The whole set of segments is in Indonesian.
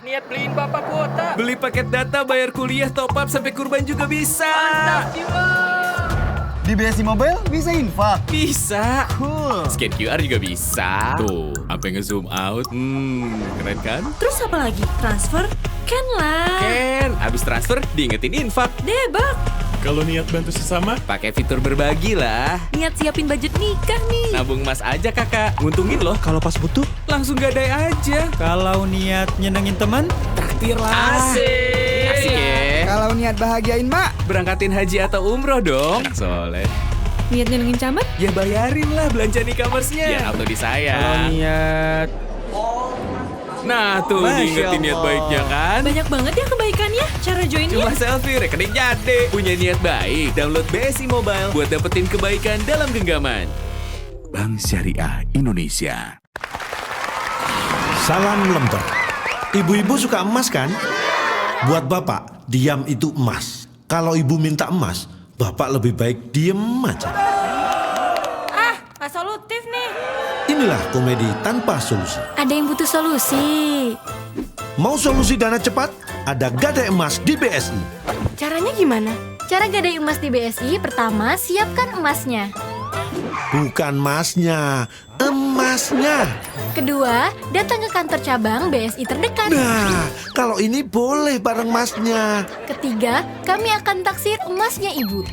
niat beliin bapak kuota. Beli paket data, bayar kuliah, top up sampai kurban juga bisa. Mantap jiwa. Di BSI Mobile bisa infak. Bisa. Cool. Scan QR juga bisa. Tuh, sampai nge-zoom out. Keren kan? Terus apa lagi? Transfer? Kan lah. Ken, habis transfer diingetin infak. Debak. Kalau niat bantu sesama, Pakai fitur berbagi lah. Niat siapin budget nikah nih. Nabung emas aja kakak. Nguntungin loh. kalau pas butuh, Langsung gadai aja. Kalau niat nyenengin teman, Traktir lah. Asik ya. Kalau niat bahagiain mak, Berangkatin haji atau umroh dong. Soleh. Niat nyenengin camat? Ya bayarin lah belanja e-commerce-nya. Biar auto disayang. niat Nah tuh Masya diingetin niat Allah. baiknya kan. Banyak banget ya kebaikannya. Cara joinnya? Cuma selfie, rekening jadi. Punya niat baik, download BSI Mobile buat dapetin kebaikan dalam genggaman. Bank Syariah Indonesia. Salam lemper. Ibu-ibu suka emas kan? Buat bapak, diam itu emas. Kalau ibu minta emas, bapak lebih baik diem aja. Nggak solutif nih. Inilah komedi tanpa solusi. Ada yang butuh solusi. Mau solusi dana cepat? Ada gadai emas di BSI. Caranya gimana? Cara gadai emas di BSI, pertama siapkan emasnya. Bukan masnya, emasnya. Kedua, datang ke kantor cabang BSI terdekat. Nah, kalau ini boleh bareng masnya. Ketiga, kami akan taksir emasnya ibu.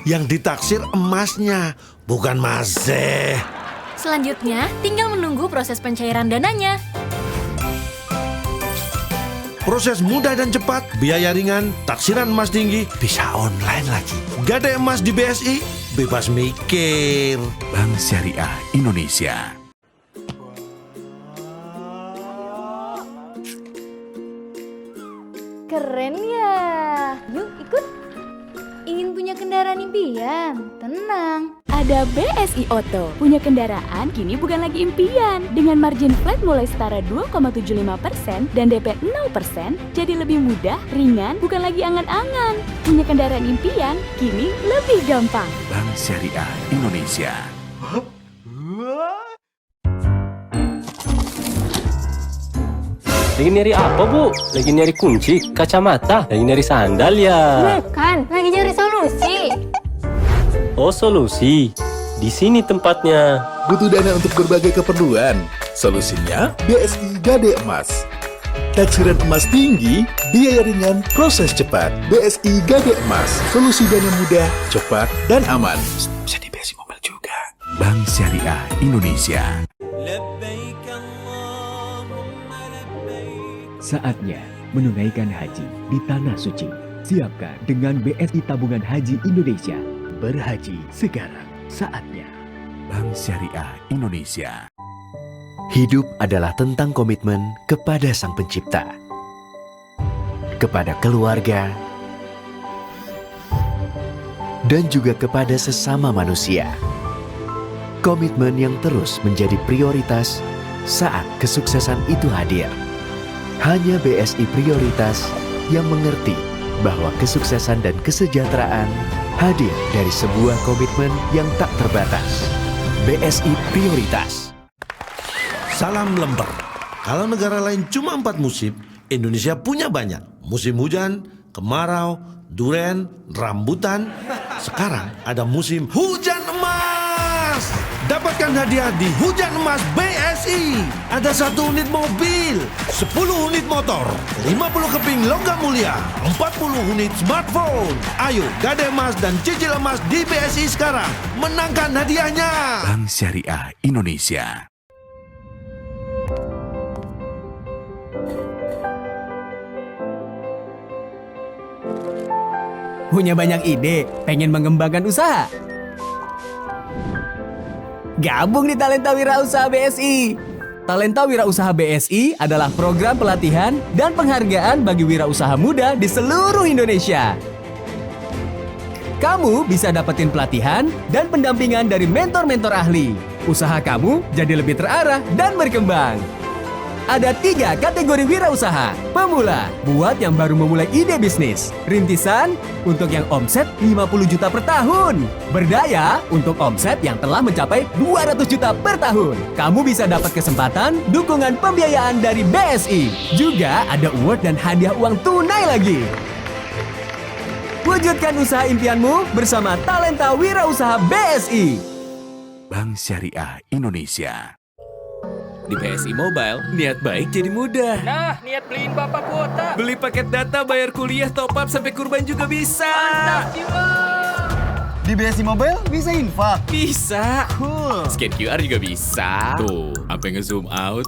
Yang ditaksir emasnya, bukan maseh. Selanjutnya, tinggal menunggu proses pencairan dananya. Proses mudah dan cepat, biaya ringan, taksiran emas tinggi, bisa online lagi. Gadai emas di BSI, bebas mikir. Bank Syariah Indonesia. Keren ya. Yuk ikut. Ingin punya kendaraan impian? Tenang. Ada BSI Auto. Punya kendaraan kini bukan lagi impian. Dengan margin flat mulai setara 2,75% dan DP 0%, jadi lebih mudah, ringan, bukan lagi angan-angan. Punya kendaraan impian kini lebih gampang. Bank Syariah Indonesia. Lagi nyari apa, Bu? Lagi nyari kunci, kacamata, lagi nyari sandal ya. Bukan, lagi cari solusi. Oh, solusi. Di sini tempatnya. butuh dana untuk berbagai keperluan. Solusinya BSI Gade Emas. Taksiran emas tinggi, biaya ringan, proses cepat. BSI Gade Emas, solusi dana mudah, cepat, dan aman. Bisa di BSI Mobile juga. Bank Syariah Indonesia. Saatnya menunaikan haji di Tanah Suci. Siapkan dengan BSI Tabungan Haji Indonesia. Berhaji sekarang saatnya. Bank Syariah Indonesia. Hidup adalah tentang komitmen kepada Sang Pencipta, kepada keluarga, dan juga kepada sesama manusia. Komitmen yang terus menjadi prioritas saat kesuksesan itu hadir. Hanya BSI Prioritas yang mengerti bahwa kesuksesan dan kesejahteraan hadir dari sebuah komitmen yang tak terbatas. BSI Prioritas. Salam lemper. Kalau negara lain cuma 4 musim, Indonesia punya banyak. Musim hujan, kemarau, duren, rambutan. Sekarang ada musim hujan emas. Dapatkan hadiah di Hujan Emas BSI. Ada 1 unit mobil, 10 unit motor, 50 keping logam mulia, 40 unit smartphone. Ayo gadai emas dan cicil emas di BSI sekarang. Menangkan hadiahnya. Bank Syariah Indonesia. punya banyak ide, pengen mengembangkan usaha. Gabung di Talenta Wirausaha BSI. Talenta Wirausaha BSI adalah program pelatihan dan penghargaan bagi wirausaha muda di seluruh Indonesia. Kamu bisa dapetin pelatihan dan pendampingan dari mentor-mentor ahli. Usaha kamu jadi lebih terarah dan berkembang. Ada 3 kategori wirausaha. Pemula, buat yang baru memulai ide bisnis. Rintisan, untuk yang omset 50 juta per tahun. Berdaya, untuk omset yang telah mencapai 200 juta per tahun. Kamu bisa dapat kesempatan dukungan pembiayaan dari BSI. Juga ada award dan hadiah uang tunai lagi. Wujudkan usaha impianmu bersama Talenta Wirausaha BSI. Bank Syariah Indonesia. Di BSI Mobile, niat baik jadi mudah. Nah, niat beliin bapak kuota. Beli paket data, bayar kuliah, top up sampai kurban juga bisa. Mantap jiwa. Di BSI Mobile bisa infak. Bisa. Cool. Scan QR juga bisa. Tuh, sampai nge-zoom out.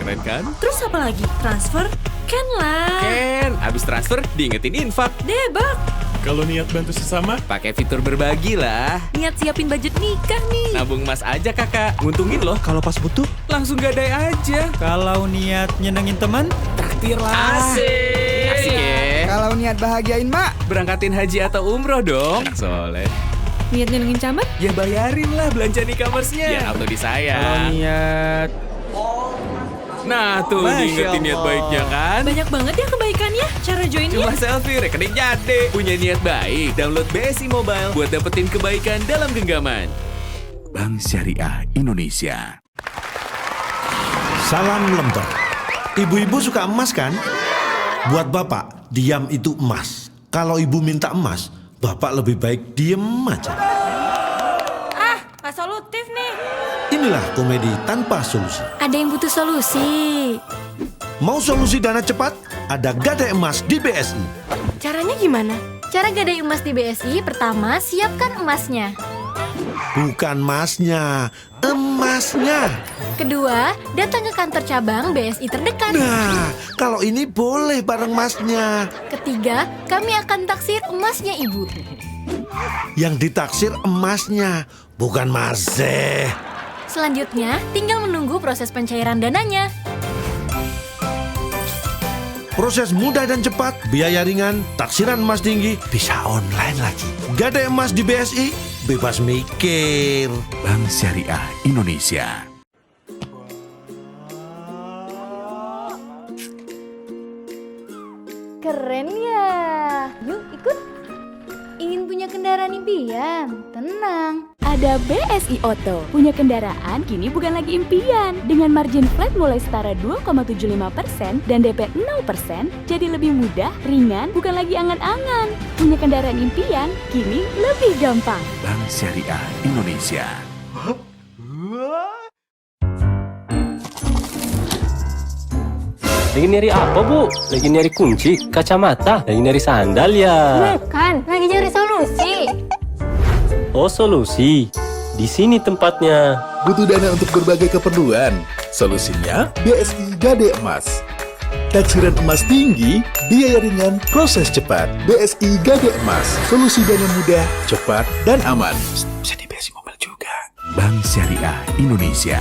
Keren kan? Terus apa lagi? Transfer? Kan lah. Ken, habis transfer diingetin infak. Debak. Kalau niat bantu sesama, pakai fitur berbagi lah. Niat siapin budget nikah nih. Nabung emas aja kakak. Nguntungin loh. kalau pas butuh, Langsung gadai aja. kalau niat nyenengin teman, Traktir lah. Asik. Asik ya. Kalau niat bahagiain mak, Berangkatin haji atau umroh dong. Soleh. Niat nyenengin camat? Ya bayarin lah belanja e-commerce-nya. Ya auto disayang. niat Nah tuh Masya diingetin niat Allah. baiknya kan. Banyak banget ya kebaikannya. Cara joinnya? Cuma selfie, rekening jadi. Punya niat baik, download BSI Mobile buat dapetin kebaikan dalam genggaman. Bank Syariah Indonesia. Salam lemper. Ibu-ibu suka emas kan? Buat bapak, diam itu emas. Kalau ibu minta emas, bapak lebih baik diem aja. Gak solutif nih. Inilah komedi tanpa solusi. Ada yang butuh solusi. Mau solusi dana cepat? Ada Gadai Emas di BSI. Caranya gimana? Cara gadai emas di BSI, pertama siapkan emasnya. Bukan masnya, emasnya. Kedua, datang ke kantor cabang BSI terdekat. Nah, kalau ini boleh bareng masnya. Ketiga, kami akan taksir emasnya ibu. Yang ditaksir emasnya, bukan maseh. Selanjutnya, tinggal menunggu proses pencairan dananya. Proses mudah dan cepat, biaya ringan, taksiran emas tinggi, bisa online lagi. Gadai emas di BSI, bebas mikir. Bank Syariah Indonesia. Keren ya. Yuk ikut. Ingin punya kendaraan impian? Tenang. Ada BSI Auto. Punya kendaraan kini bukan lagi impian. Dengan margin flat mulai setara 2,75% dan DP 0%, jadi lebih mudah, ringan, bukan lagi angan-angan. Punya kendaraan impian kini lebih gampang. Bank Syariah Indonesia. Lagi nyari apa, Bu? Lagi nyari kunci, kacamata, lagi nyari sandal ya. Bukan, lagi cari solusi. Oh, solusi. Di sini tempatnya. Butuh dana untuk berbagai keperluan? Solusinya BSI Gadai Emas. Taksiran emas tinggi, biaya ringan, proses cepat. BSI Gadai Emas. Solusi dana mudah, cepat, dan aman. Bisa di BSI Mobile juga. Bank Syariah Indonesia.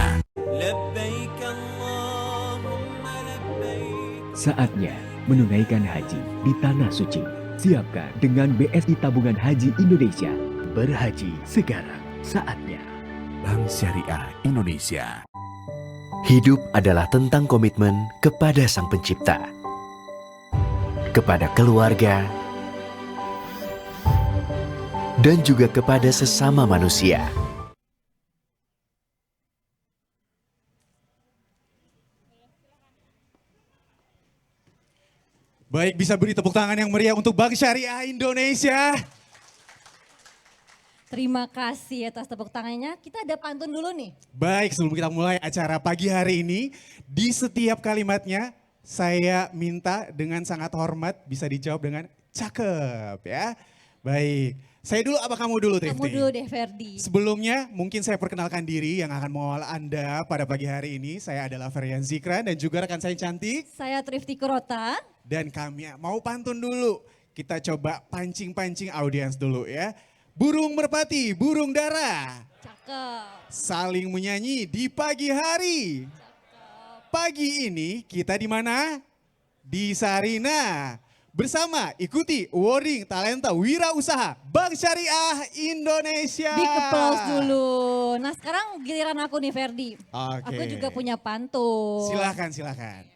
Saatnya menunaikan haji di Tanah Suci. Siapkan dengan BSI Tabungan Haji Indonesia. Berhaji sekarang saatnya. Bank Syariah Indonesia. Hidup adalah tentang komitmen kepada Sang Pencipta, kepada keluarga, dan juga kepada sesama manusia. Baik, bisa beri tepuk tangan yang meriah untuk Bank Syariah Indonesia. Terima kasih atas tepuk tangannya. Kita ada pantun dulu nih. Baik, sebelum kita mulai acara pagi hari ini, di setiap kalimatnya saya minta dengan sangat hormat bisa dijawab dengan cakep ya. Baik, saya dulu apa kamu dulu Trifty? Kamu dulu deh Ferdi. Sebelumnya mungkin saya perkenalkan diri yang akan mengawal Anda pada pagi hari ini. Saya adalah Ferian Zikran dan juga rekan saya cantik. Saya Trifty Kurota. Dan kami mau pantun dulu. Kita coba pancing-pancing audiens dulu ya. Burung merpati, burung dara. Cakep. Saling menyanyi di pagi hari. Cakep. Pagi ini kita di mana? Di Sarina. Bersama ikuti awarding talenta wirausaha Bank Syariah Indonesia. Big applause dulu. Nah sekarang giliran aku nih Ferdi. Oke. Aku juga punya pantun. Silakan.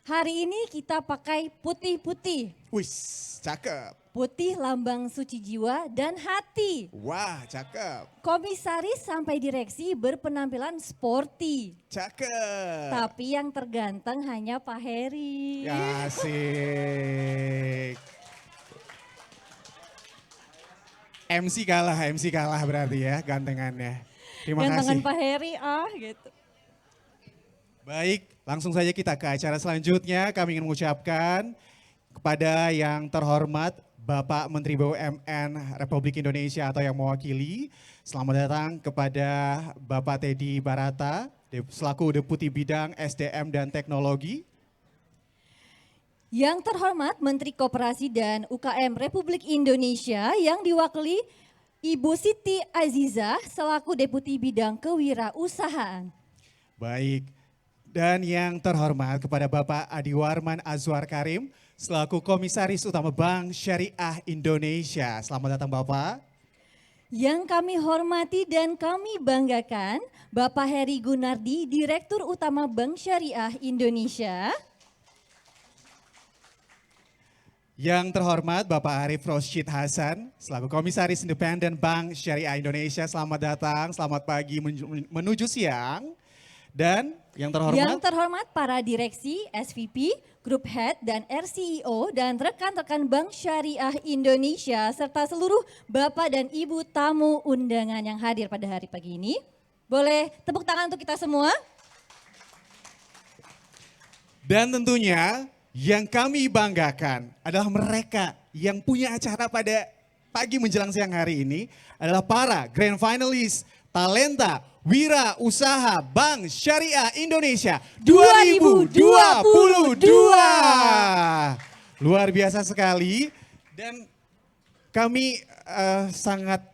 Hari ini kita pakai putih-putih. Wis, cakep. Putih lambang suci jiwa dan hati. Wah, cakep. Komisaris sampai direksi berpenampilan sporty. Cakep. Tapi yang terganteng hanya Pak Heri. Asik. MC kalah berarti ya gantengannya. Terima Gantengan kasih. Pak Heri gitu. Baik, langsung saja kita ke acara selanjutnya. Kami ingin mengucapkan kepada yang terhormat Bapak Menteri BUMN Republik Indonesia atau yang mewakili. Selamat datang kepada Bapak Teddy Barata selaku Deputi Bidang SDM dan Teknologi. Yang terhormat Menteri Koperasi dan UKM Republik Indonesia yang diwakili Ibu Siti Azizah selaku Deputi Bidang Kewirausahaan. Baik, dan yang terhormat kepada Bapak Adiwarman Azwar Karim selaku Komisaris Utama Bank Syariah Indonesia. Selamat datang Bapak. Yang kami hormati dan kami banggakan Bapak Heri Gunardi, Direktur Utama Bank Syariah Indonesia. Yang terhormat Bapak Arif Rosyid Hasan selaku Komisaris Independen Bank Syariah Indonesia. Selamat datang, selamat pagi menuju siang. Dan yang terhormat para direksi, SVP, Group Head, dan RCEO, dan rekan-rekan Bank Syariah Indonesia, serta seluruh Bapak dan Ibu tamu undangan yang hadir pada hari pagi ini. Boleh tepuk tangan untuk kita semua? Dan tentunya yang kami banggakan adalah mereka yang punya acara pada pagi menjelang siang hari ini adalah para Grand Finalist Talenta Wirausaha Bank Syariah Indonesia 2022. Luar biasa sekali dan kami sangat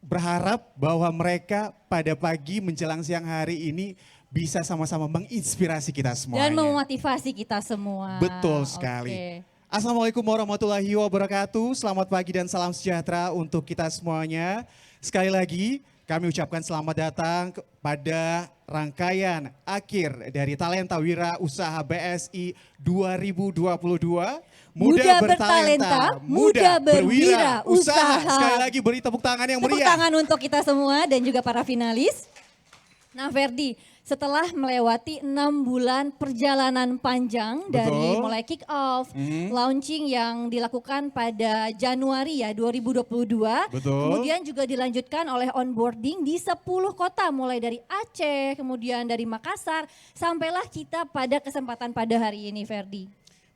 berharap bahwa mereka pada pagi menjelang siang hari ini bisa sama-sama menginspirasi kita semuanya. Dan memotivasi kita semua. Betul sekali. Assalamualaikum warahmatullahi wabarakatuh. Selamat pagi dan salam sejahtera untuk kita semuanya. Sekali lagi kami ucapkan selamat datang pada rangkaian akhir dari Talenta Wirausaha BSI 2022. Muda bertalenta, muda berwirausaha. Sekali lagi beri tepuk tangan yang meriah. Tepuk tangan untuk kita semua dan juga para finalis. Nah Ferdi, setelah melewati 6 bulan perjalanan panjang dari mulai kick off, launching yang dilakukan pada Januari ya 2022. Kemudian juga dilanjutkan oleh onboarding di 10 kota mulai dari Aceh, kemudian dari Makassar, sampailah kita pada kesempatan pada hari ini Ferdi.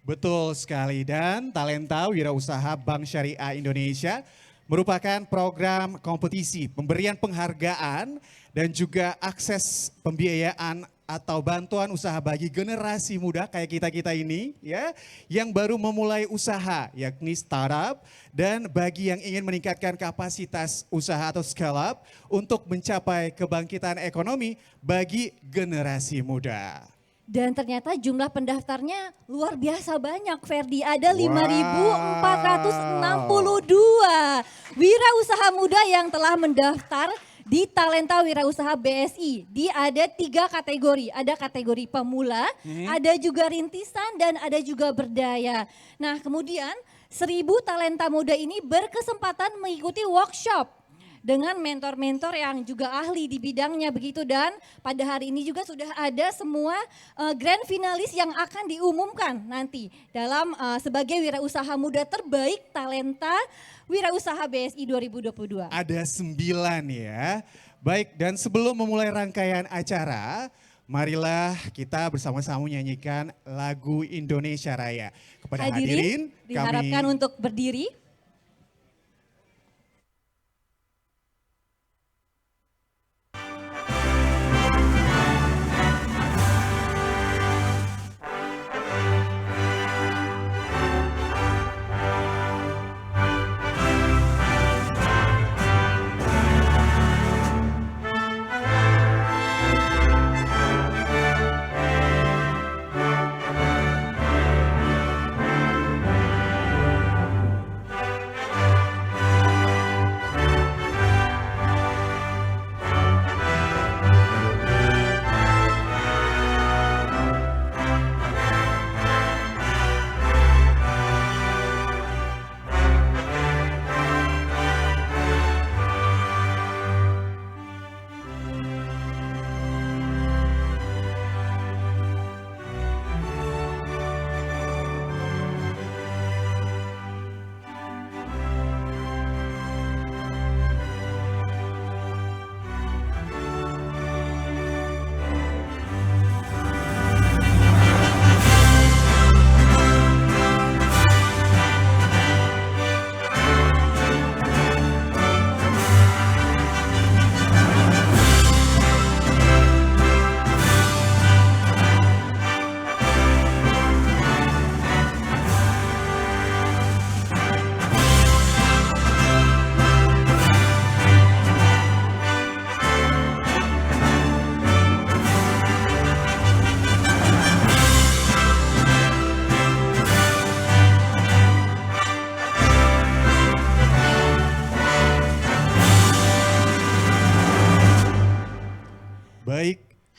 Betul sekali dan Talenta Wirausaha Bank Syariah Indonesia merupakan program kompetisi pemberian penghargaan dan juga akses pembiayaan atau bantuan usaha bagi generasi muda kayak kita-kita ini ya yang baru memulai usaha yakni startup dan bagi yang ingin meningkatkan kapasitas usaha atau scale up untuk mencapai kebangkitan ekonomi bagi generasi muda. Dan ternyata jumlah pendaftarnya luar biasa banyak Ferdi, ada 5.462 wirausaha muda yang telah mendaftar di Talenta Wirausaha BSI. Ada 3 kategori, ada kategori pemula, ada juga rintisan dan ada juga berdaya. Nah kemudian 1.000 talenta muda ini berkesempatan mengikuti workshop dengan mentor-mentor yang juga ahli di bidangnya begitu dan pada hari ini juga sudah ada semua grand finalis yang akan diumumkan nanti dalam sebagai wirausaha muda terbaik Talenta Wirausaha BSI 2022. Ada 9 ya. Baik dan sebelum memulai rangkaian acara, marilah kita bersama-sama menyanyikan lagu Indonesia Raya. Kepada hadirin diharapkan untuk berdiri.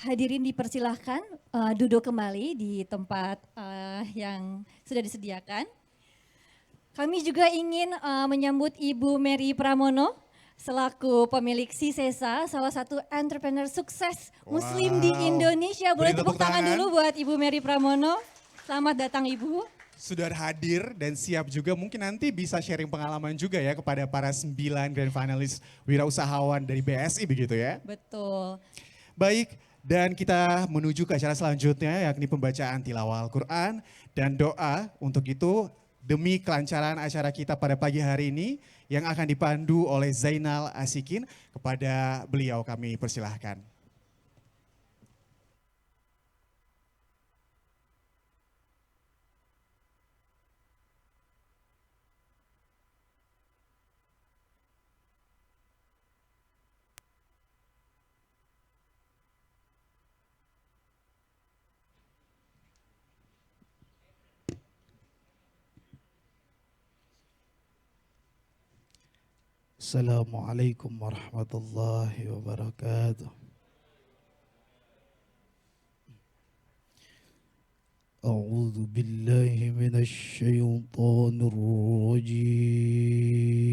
hadirin dipersilahkan duduk kembali di tempat yang sudah disediakan. Kami juga ingin menyambut Ibu Mary Pramono selaku pemilik Sisesa, salah satu entrepreneur sukses Muslim di Indonesia. Boleh tepuk tangan dulu buat Ibu Mary Pramono. Selamat datang Ibu. Sudah hadir dan siap juga, mungkin nanti bisa sharing pengalaman juga ya kepada para 9 grand finalis wirausahawan dari BSI begitu ya. Betul. Baik, dan kita menuju ke acara selanjutnya yakni pembacaan tilawah Al-Quran dan doa. Untuk itu demi kelancaran acara kita pada pagi hari ini yang akan dipandu oleh Zainal Asikin, kepada beliau kami persilahkan. Assalamualaikum warahmatullahi wabarakatuh. A'udzu billahi minasy syaithanir rajim.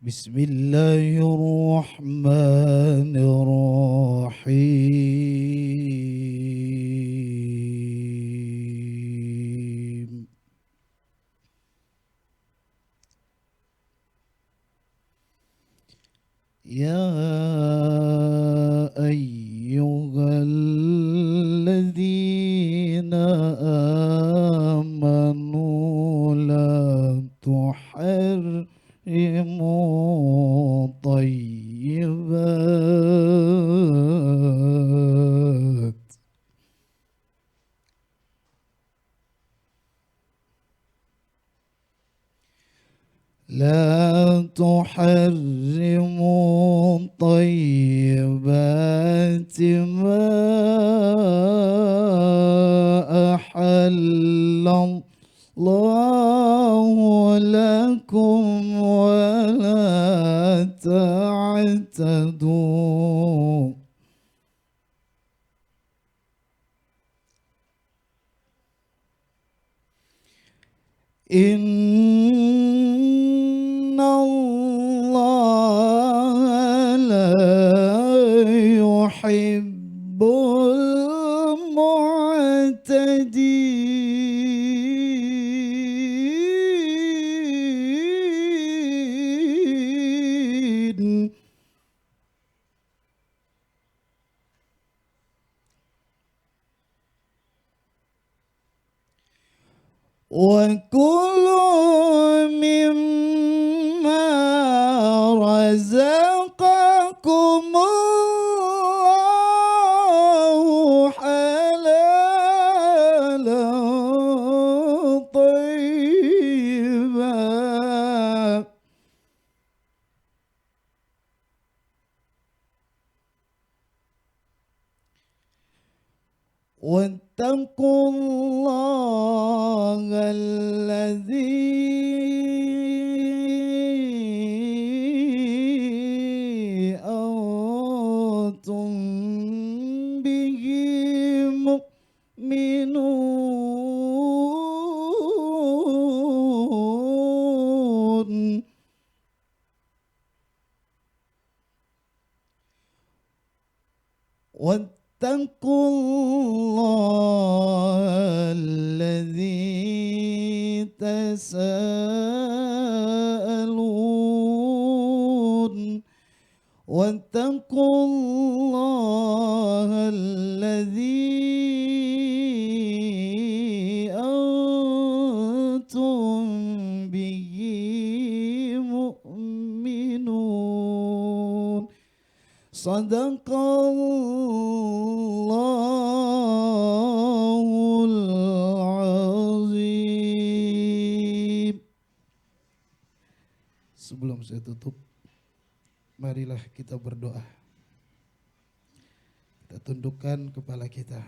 Bismillahirrahmanirrahim. Ya ayyuhalladzina amanu la tuharrimu طيبات لا تحرموا طيبات ما أحل الله لكم ولا تعتدوا إن الله لا يحب المعتدين وكلوا مما رزقكم الله حلالا طيبا واتقوا الله الذي أنتم به مؤمنون واتقوا الله الذي تساءلون واتقوا الله الذي أنتم به مؤمنون صدق Allahul Azim. Sebelum saya tutup, marilah kita berdoa. Kita tundukkan kepala kita.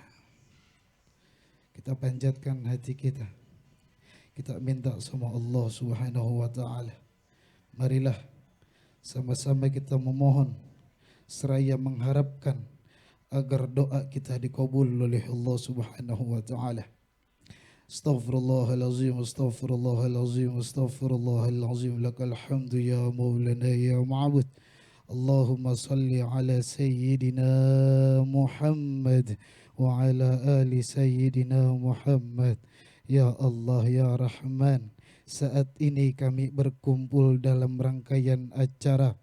Kita panjatkan hati kita. Kita minta sama Allah Subhanahu wa taala. Marilah sama-sama kita memohon seraya mengharapkan agar doa kita dikabul oleh Allah Subhanahu wa taala. Astaghfirullahalazim, astaghfirullahalazim, astaghfirullahalazim. Lakal hamdu ya maulana ya ma'bud. Allahumma salli ala sayyidina Muhammad wa ala ali sayyidina Muhammad. Ya Allah ya Rahman, saat ini kami berkumpul dalam rangkaian acara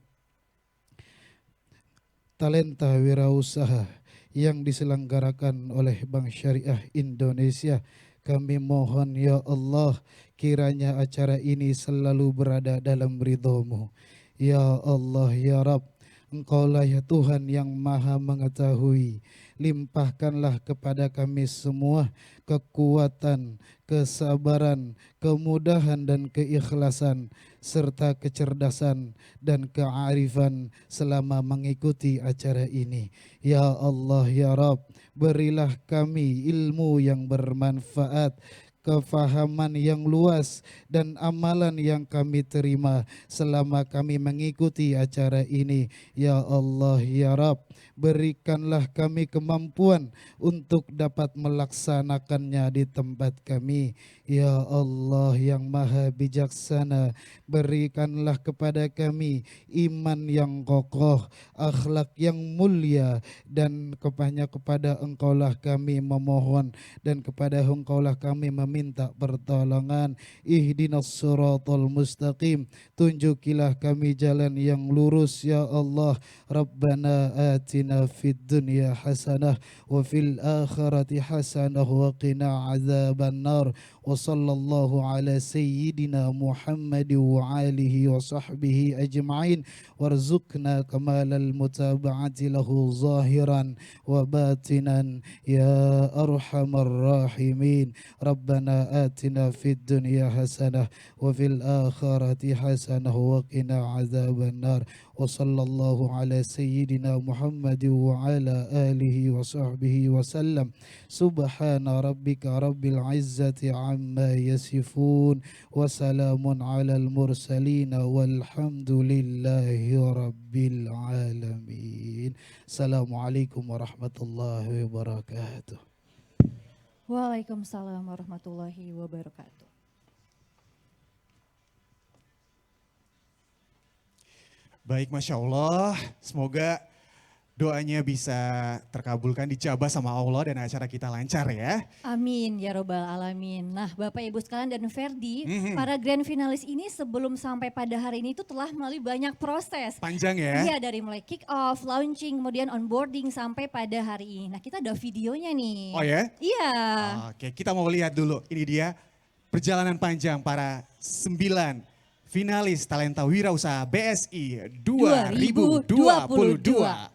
Talenta Wirausaha yang diselenggarakan oleh Bank Syariah Indonesia. Kami mohon ya Allah, kiranya acara ini selalu berada dalam ridho-Mu. Ya Allah ya Rabb, Engkaulah ya Tuhan yang maha mengetahui. Limpahkanlah kepada kami semua kekuatan, kesabaran, kemudahan dan keikhlasan, serta kecerdasan dan kearifan selama mengikuti acara ini. Ya Allah ya Rabb, berilah kami ilmu yang bermanfaat, kefahaman yang luas dan amalan yang kami terima selama kami mengikuti acara ini. Ya Allah ya Rabb, berikanlah kami kemampuan untuk dapat melaksanakannya di tempat kami. Ya Allah yang maha bijaksana, berikanlah kepada kami iman yang kokoh, akhlak yang mulia, dan kepada Engkaulah kami memohon dan kepada Engkaulah kami meminta pertolongan. Ihdinas siratal mustaqim, tunjukilah kami jalan yang lurus ya Allah. Rabbana atina fid dunya hasanah wa fil akhirati hasanah wa qina azaban nar. Wa sallallahu ala sayyidina Muhammad wa alihi wa sahbihi ajma'in warzuqna kamalal mutaba'ati lahu zahiran wa batinan ya arhamar rahimin. Rabbana atina fid dunya hasanah wa fil akhirati hasanah wa qina azaban nar. Wa sallallahu ala sayyidina Muhammad wa ala alihi wa sahbihi wa sallam. Subhana rabbika rabbil izzati amma yasifun wa salamun alal mursalin walhamdulillahi rabbil alamin. Assalamualaikum warahmatullahi wabarakatuh. Waalaikumsalam warahmatullahi wabarakatuh. Baik, Masya Allah, semoga doanya bisa terkabulkan, dijabah sama Allah dan acara kita lancar ya. Amin ya robbal alamin. Nah Bapak Ibu sekalian dan Ferdi, para grand finalis ini sebelum sampai pada hari ini itu telah melalui banyak proses. Panjang ya? Iya, dari mulai kick off, launching, kemudian onboarding sampai pada hari ini. Nah kita ada videonya nih. Oh ya? Iya. Oke, kita mau lihat dulu. Ini dia perjalanan panjang para 9 finalis Talenta Wirausaha BSI 2022.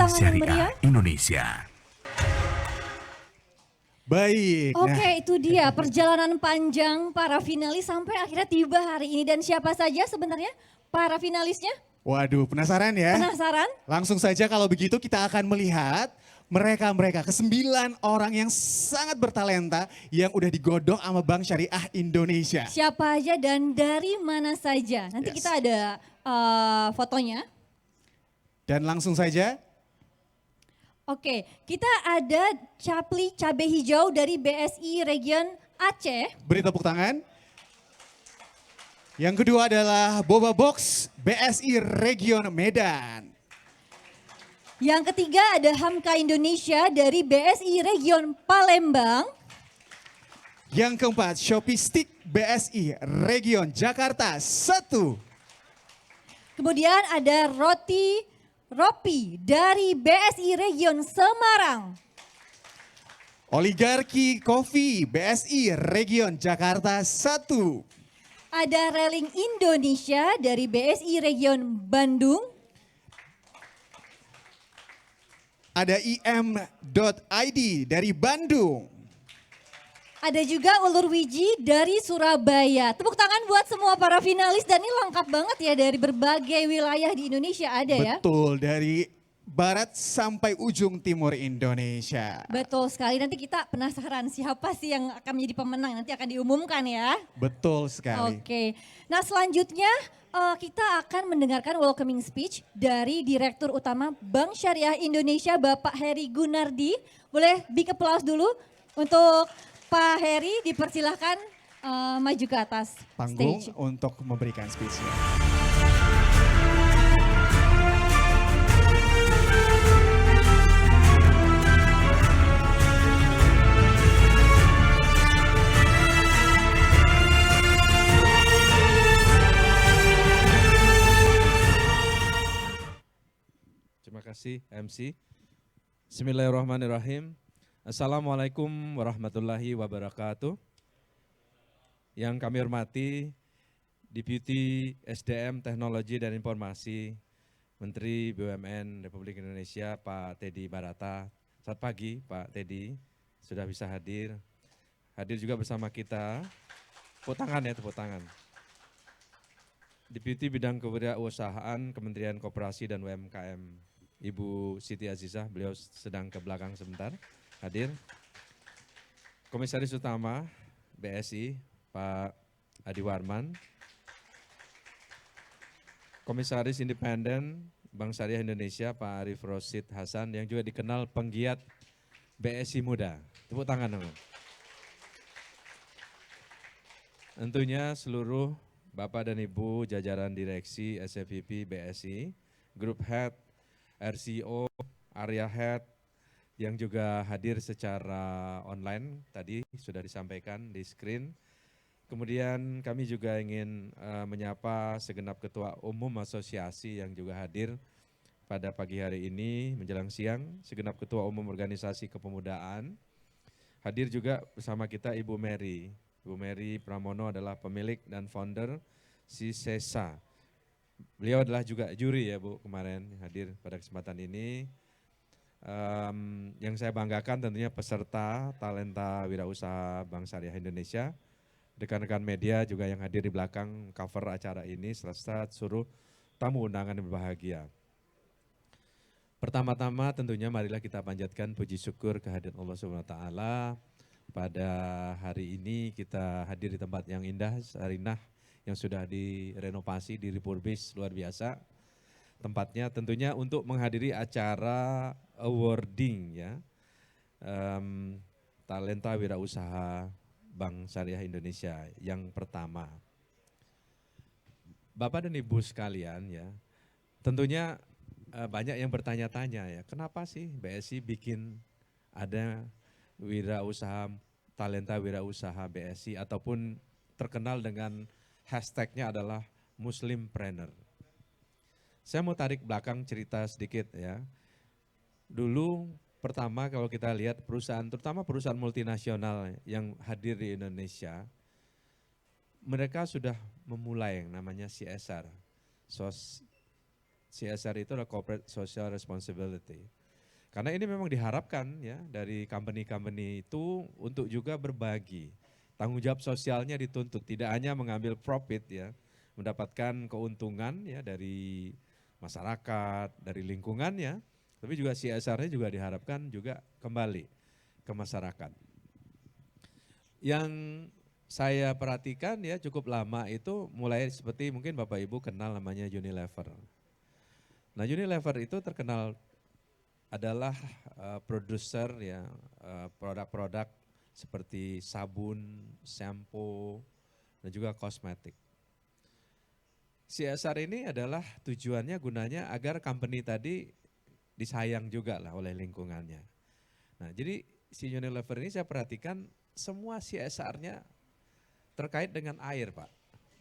tangan yang meriah. Syariah Indonesia. Baik. Oke, itu dia perjalanan panjang para finalis sampai akhirnya tiba hari ini. Dan siapa saja sebenarnya para finalisnya? Waduh, penasaran ya? Penasaran? Langsung saja kalau begitu kita akan melihat mereka ke-9 orang yang sangat bertalenta yang udah digodok sama Bank Syariah Indonesia. Siapa aja dan dari mana saja. Nanti kita ada fotonya. Dan langsung saja. Oke, kita ada Capli Cabai Hijau dari BSI Region Aceh. Beri tepuk tangan. Yang kedua adalah Boba Box BSI Region Medan. Yang ketiga ada Hamka Indonesia dari BSI Region Palembang. Yang keempat Shopee Stick BSI Region Jakarta 1. Kemudian ada Ropi dari BSI Region Semarang. Oligarki Coffee BSI Region Jakarta 1. Ada Railing Indonesia dari BSI Region Bandung. Ada im.id dari Bandung. Ada juga Ulur Wiji dari Surabaya. Tepuk tangan buat semua para finalis dan ini lengkap banget ya dari berbagai wilayah di Indonesia ada ya. Betul, dari barat sampai ujung timur Indonesia. Betul sekali, nanti kita penasaran siapa sih yang akan menjadi pemenang, nanti akan diumumkan ya. Betul sekali. Oke, nah selanjutnya kita akan mendengarkan welcoming speech dari Direktur Utama Bank Syariah Indonesia Bapak Heri Gunardi. Boleh big applause dulu untuk Pak Heri, dipersilahkan maju ke atas Panggung stage. untuk memberikan speech-nya. Terima kasih MC. Bismillahirrahmanirrahim. Assalamualaikum warahmatullahi wabarakatuh. Yang kami hormati Deputi SDM Teknologi dan Informasi Menteri BUMN Republik Indonesia Pak Teddy Barata. Selamat pagi Pak Teddy, sudah bisa hadir. Hadir juga bersama kita, tepuk tangan ya, tepuk tangan. Deputi Bidang Kewirausahaan Kementerian Koperasi dan UMKM Ibu Siti Azizah, beliau sedang ke belakang sebentar. Hadir. Komisaris Utama BSI, Pak Adi Warman. Komisaris Independen Bank Syariah Indonesia, Pak Arif Rosid Hasan, yang juga dikenal penggiat BSI Muda. Tepuk tangan dong. Tentunya seluruh Bapak dan Ibu jajaran direksi SFVP BSI, Group Head, RCO, Area Head, yang juga hadir secara online, tadi sudah disampaikan di screen. Kemudian kami juga ingin menyapa segenap Ketua Umum Asosiasi yang juga hadir pada pagi hari ini menjelang siang, segenap Ketua Umum Organisasi Kepemudaan. Hadir juga bersama kita Ibu Mary. Ibu Mary Pramono adalah pemilik dan founder Sisesa. Beliau adalah juga juri ya Bu kemarin hadir pada kesempatan ini. Yang saya banggakan tentunya peserta talenta wirausaha Bank Syariah Indonesia, rekan-rekan media juga yang hadir di belakang cover acara ini, serta seluruh tamu undangan yang berbahagia. Pertama-tama tentunya marilah kita panjatkan puji syukur kehadirat Allah SWT. Pada hari ini kita hadir di tempat yang indah, Sarinah, yang sudah direnovasi, direfurbish luar biasa. Tempatnya tentunya untuk menghadiri acara awarding ya, talenta wirausaha Bank Syariah Indonesia yang pertama. Bapak dan Ibu sekalian ya, tentunya banyak yang bertanya-tanya ya, kenapa sih BSI bikin ada wirausaha, talenta wirausaha BSI ataupun terkenal dengan hashtagnya adalah Muslimpreneur. Saya mau tarik belakang cerita sedikit ya. Dulu pertama kalau kita lihat perusahaan, terutama perusahaan multinasional yang hadir di Indonesia, mereka sudah memulai yang namanya CSR, CSR itu adalah Corporate Social Responsibility. Karena ini memang diharapkan ya dari company-company itu untuk juga berbagi. Tanggung jawab sosialnya dituntut, tidak hanya mengambil profit ya, mendapatkan keuntungan ya dari masyarakat, dari lingkungannya, tapi juga CSR-nya juga diharapkan juga kembali ke masyarakat. Yang saya perhatikan ya cukup lama itu mulai seperti mungkin Bapak Ibu kenal namanya Unilever. Nah Unilever itu terkenal adalah produser ya produk-produk seperti sabun, shampoo, dan juga kosmetik. CSR ini adalah tujuannya gunanya agar company tadi disayang juga lah oleh lingkungannya. Nah jadi si Unilever ini saya perhatikan semua CSR-nya terkait dengan air Pak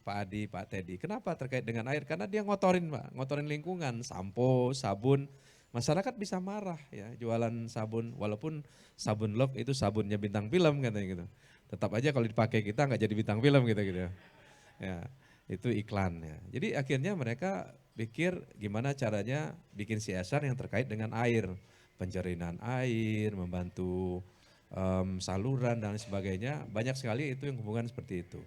Adi, Pak Teddy. Kenapa terkait dengan air? Karena dia ngotorin Pak, ngotorin lingkungan, sampo, sabun. Masyarakat bisa marah ya jualan sabun, walaupun sabun Love itu sabunnya bintang film katanya gitu. Tetap aja kalau dipakai kita nggak jadi bintang film gitu. Ya, itu iklan ya. Jadi akhirnya mereka pikir gimana caranya bikin CSR yang terkait dengan air. Penjerinan air, membantu saluran dan sebagainya, banyak sekali itu yang hubungan seperti itu.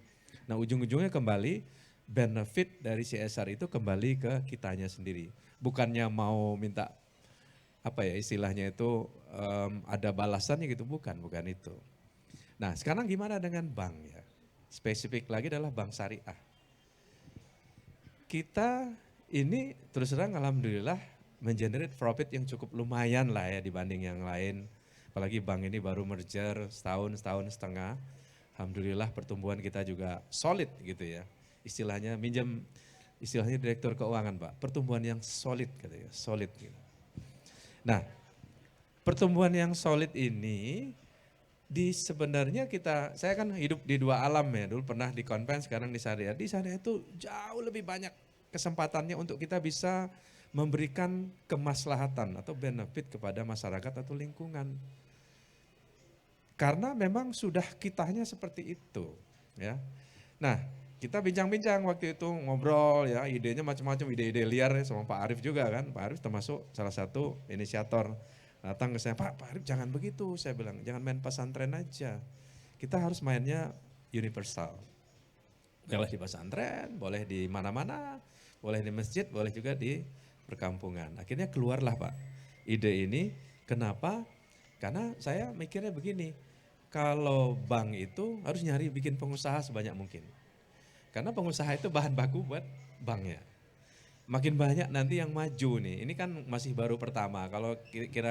Nah ujung-ujungnya kembali benefit dari CSR itu kembali ke kitanya sendiri. Bukannya mau minta apa ya istilahnya itu ada balasannya gitu, bukan itu. Nah sekarang gimana dengan bank ya? Spesifik lagi adalah bank syariah. Kita ini terus terang alhamdulillah mengenerate profit yang cukup lumayan lah ya dibanding yang lain. Apalagi bank ini baru merger setahun setengah. Alhamdulillah pertumbuhan kita juga solid gitu ya. Istilahnya istilahnya direktur keuangan Pak, pertumbuhan yang solid katanya, solid gitu. Nah, pertumbuhan yang solid ini sebenarnya saya kan hidup di dua alam ya, dulu pernah di Konven, sekarang di Syariah. Di Syariah itu jauh lebih banyak kesempatannya untuk kita bisa memberikan kemaslahatan atau benefit kepada masyarakat atau lingkungan. Karena memang sudah kitanya seperti itu ya. Nah kita bincang-bincang waktu itu ngobrol ya, idenya macam-macam, ide-ide liar ya sama Pak Arief juga kan. Pak Arief termasuk salah satu inisiator. Datang ke saya, Pak Arief jangan begitu, saya bilang jangan main pesantren aja. Kita harus mainnya universal. Boleh di pesantren, boleh di mana-mana, boleh di masjid, boleh juga di perkampungan. Akhirnya keluarlah Pak ide ini, kenapa? Karena saya mikirnya begini, kalau bank itu harus nyari bikin pengusaha sebanyak mungkin. Karena pengusaha itu bahan baku buat banknya. Makin banyak nanti yang maju nih, ini kan masih baru pertama, kalau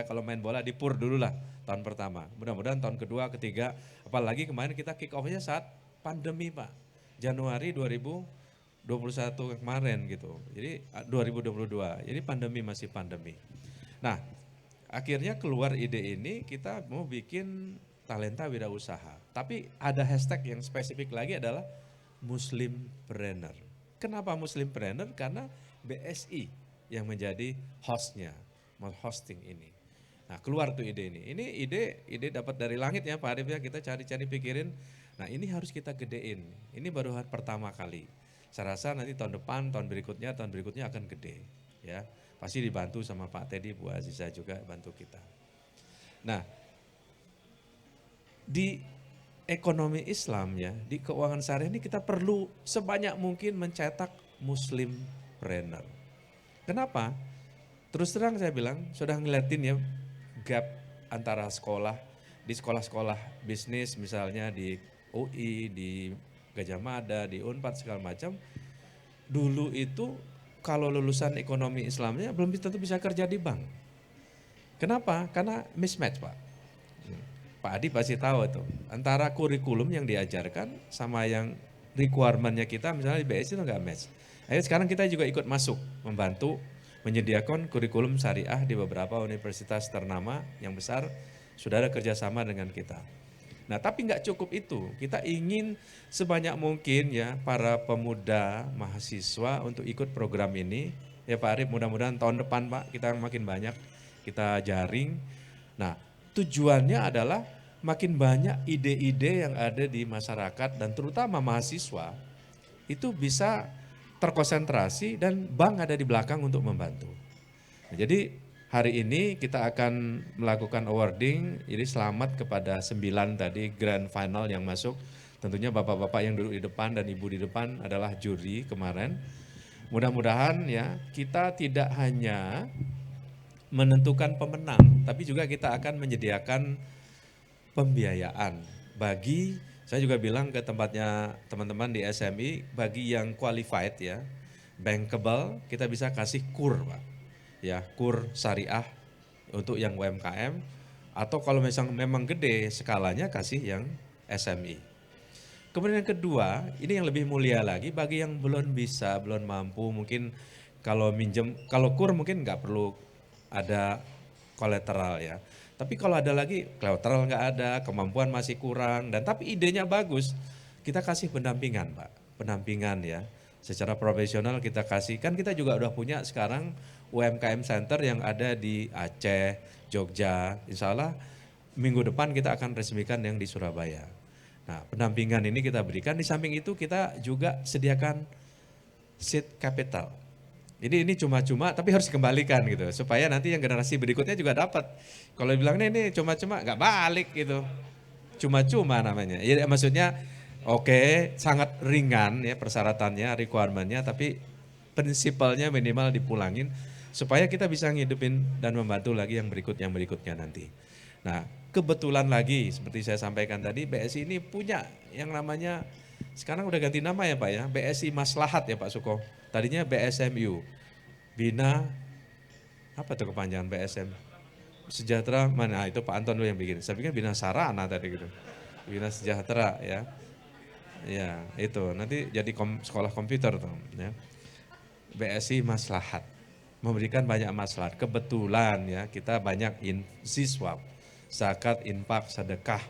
kalau main bola di PUR dulu lah tahun pertama. Mudah-mudahan tahun kedua, ketiga, apalagi kemarin kita kick off-nya saat pandemi Pak. Januari 2021 kemarin gitu, jadi 2022, jadi pandemi masih pandemi. Nah, akhirnya keluar ide ini, kita mau bikin talenta wirausaha. Tapi ada hashtag yang spesifik lagi adalah Muslimpreneur. Kenapa Muslimpreneur? Karena BSI yang menjadi hostnya, hosting ini. Nah keluar tuh ide ini. Ini ide dapat dari langit ya Pak Arief ya, kita cari-cari pikirin. Nah ini harus kita gedein. Ini baru pertama kali. Saya rasa nanti tahun depan, tahun berikutnya akan gede ya. Pasti dibantu sama Pak Teddy, Bu Aziza juga bantu kita. Nah, di ekonomi Islam ya, di keuangan syariah ini kita perlu sebanyak mungkin mencetak Muslimpreneur. Kenapa? Terus terang saya bilang, sudah ngeliatin ya gap antara sekolah, di sekolah-sekolah bisnis misalnya di UI, di Gajah Mada, di Unpad segala macam. Dulu itu kalau lulusan ekonomi Islamnya belum tentu bisa kerja di bank. Kenapa? Karena mismatch Pak. Pak Adi pasti tahu itu. Antara kurikulum yang diajarkan sama yang requirement-nya kita misalnya di BSI itu nggak match. Akhirnya sekarang kita juga ikut masuk, membantu menyediakan kurikulum syariah di beberapa universitas ternama yang besar, sudah ada kerjasama dengan kita. Nah tapi nggak cukup itu, kita ingin sebanyak mungkin ya para pemuda mahasiswa untuk ikut program ini. Ya Pak Arief, mudah-mudahan tahun depan Pak kita makin banyak, kita jaring. Nah tujuannya adalah makin banyak ide-ide yang ada di masyarakat dan terutama mahasiswa itu bisa terkonsentrasi dan bank ada di belakang untuk membantu. Nah, jadi hari ini kita akan melakukan awarding, jadi selamat kepada 9 tadi grand final yang masuk. Tentunya bapak-bapak yang duduk di depan dan ibu di depan adalah juri kemarin. Mudah-mudahan ya kita tidak hanya menentukan pemenang, tapi juga kita akan menyediakan pembiayaan bagi, saya juga bilang ke tempatnya teman-teman di SMI, bagi yang qualified ya, bankable, kita bisa kasih KUR Pak. Ya, KUR syariah untuk yang UMKM, atau kalau misalnya memang gede skalanya kasih yang SMI. Kemudian yang kedua, ini yang lebih mulia lagi bagi yang belum bisa, belum mampu, mungkin kalau minjem, kalau KUR mungkin nggak perlu ada kolateral ya. Tapi kalau ada lagi, kolateral nggak ada, kemampuan masih kurang, dan tapi idenya bagus, kita kasih pendampingan Pak, pendampingan ya. Secara profesional kita kasih, kan kita juga udah punya sekarang UMKM Center yang ada di Aceh, Jogja, insya Allah minggu depan kita akan resmikan yang di Surabaya. Nah pendampingan ini kita berikan, di samping itu kita juga sediakan seed capital. Jadi ini cuma-cuma tapi harus dikembalikan gitu, supaya nanti yang generasi berikutnya juga dapat. Kalau dibilangnya ini cuma-cuma nggak balik gitu, cuma-cuma namanya. Ya maksudnya oke, sangat ringan ya persyaratannya, requirement-nya, tapi prinsipalnya minimal dipulangin supaya kita bisa ngidupin dan membantu lagi yang berikutnya nanti. Nah kebetulan lagi seperti saya sampaikan tadi, BSI ini punya yang namanya, sekarang udah ganti nama ya Pak ya, BSI Maslahat ya Pak Suko. Tadinya BSMU, Bina, apa tuh kepanjangan BSM? Sejahtera, mana itu Pak Anton dulu yang bikin. Saya pikir Bina Sarana tadi gitu. Bina Sejahtera ya. Ya itu, nanti jadi sekolah komputer tuh ya. BSI Maslahat, memberikan banyak maslahat. Kebetulan ya kita banyak siswa, zakat, infak, sedekah.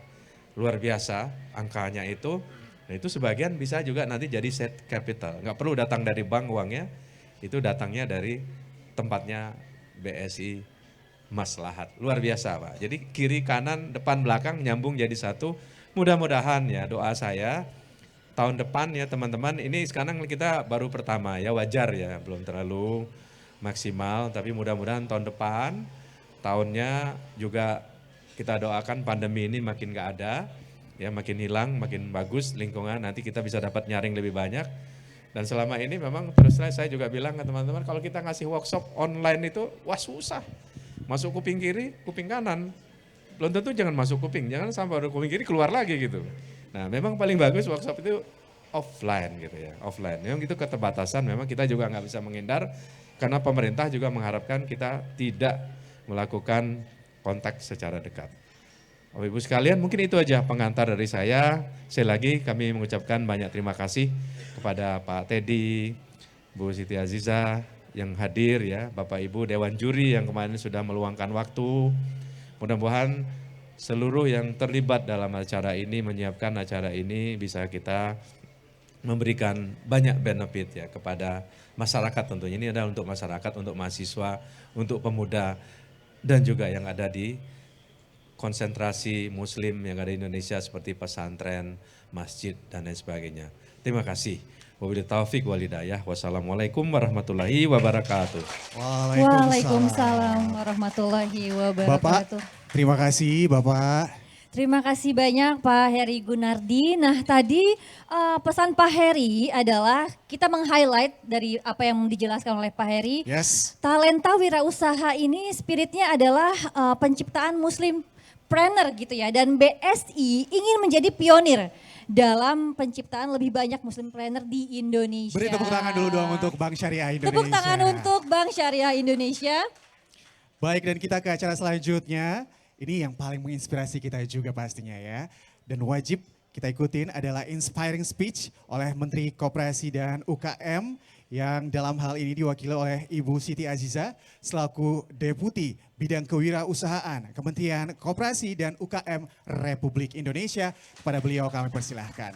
Luar biasa angkanya itu. Nah itu sebagian bisa juga nanti jadi set capital. Nggak perlu datang dari bank uangnya, itu datangnya dari tempatnya BSI Maslahat. Luar biasa Pak. Jadi kiri, kanan, depan, belakang nyambung jadi satu. Mudah-mudahan ya doa saya tahun depan ya teman-teman, ini sekarang kita baru pertama ya, wajar ya, belum terlalu maksimal. Tapi mudah-mudahan tahun depan, tahunnya juga kita doakan pandemi ini makin nggak ada. Ya makin hilang, makin bagus lingkungan, nanti kita bisa dapat nyaring lebih banyak. Dan selama ini memang terus saya juga bilang ke teman-teman, kalau kita ngasih workshop online itu, wah susah. Masuk kuping kiri, kuping kanan. Belum tentu jangan masuk kuping, jangan sampai ada kuping kiri keluar lagi gitu. Nah memang paling bagus workshop itu offline gitu ya, offline. Memang itu keterbatasan, memang kita juga nggak bisa menghindar, karena pemerintah juga mengharapkan kita tidak melakukan kontak secara dekat. Bapak Ibu sekalian, mungkin itu aja pengantar dari saya. Sekali lagi kami mengucapkan banyak terima kasih kepada Pak Teddy, Bu Siti Aziza yang hadir ya, Bapak Ibu Dewan Juri yang kemarin sudah meluangkan waktu. Mudah-mudahan seluruh yang terlibat dalam acara ini, menyiapkan acara ini, bisa kita memberikan banyak benefit ya kepada masyarakat tentunya. Ini adalah untuk masyarakat, untuk mahasiswa, untuk pemuda, dan juga yang ada di konsentrasi muslim yang ada di Indonesia seperti pesantren, masjid, dan lain sebagainya. Terima kasih. Wabillahi taufik walhidayah. Wassalamualaikum warahmatullahi wabarakatuh. Waalaikumsalam warahmatullahi wabarakatuh. Bapak, terima kasih Bapak. Terima kasih banyak Pak Heri Gunardi. Nah tadi pesan Pak Heri adalah kita meng-highlight dari apa yang dijelaskan oleh Pak Heri. Yes. Talenta wirausaha ini spiritnya adalah penciptaan muslim planner gitu ya, dan BSI ingin menjadi pionir dalam penciptaan lebih banyak muslim planner di Indonesia. Beri tepuk tangan dulu dong untuk Bank Syariah Indonesia. Tepuk tangan untuk Bank Syariah Indonesia. Baik, dan kita ke acara selanjutnya. Ini yang paling menginspirasi kita juga pastinya ya. Dan wajib kita ikutin adalah inspiring speech oleh Menteri Koperasi dan UKM, yang dalam hal ini diwakili oleh Ibu Siti Aziza selaku Deputi Bidang Kewirausahaan Kementerian Koperasi dan UKM Republik Indonesia. Kepada beliau kami persilahkan.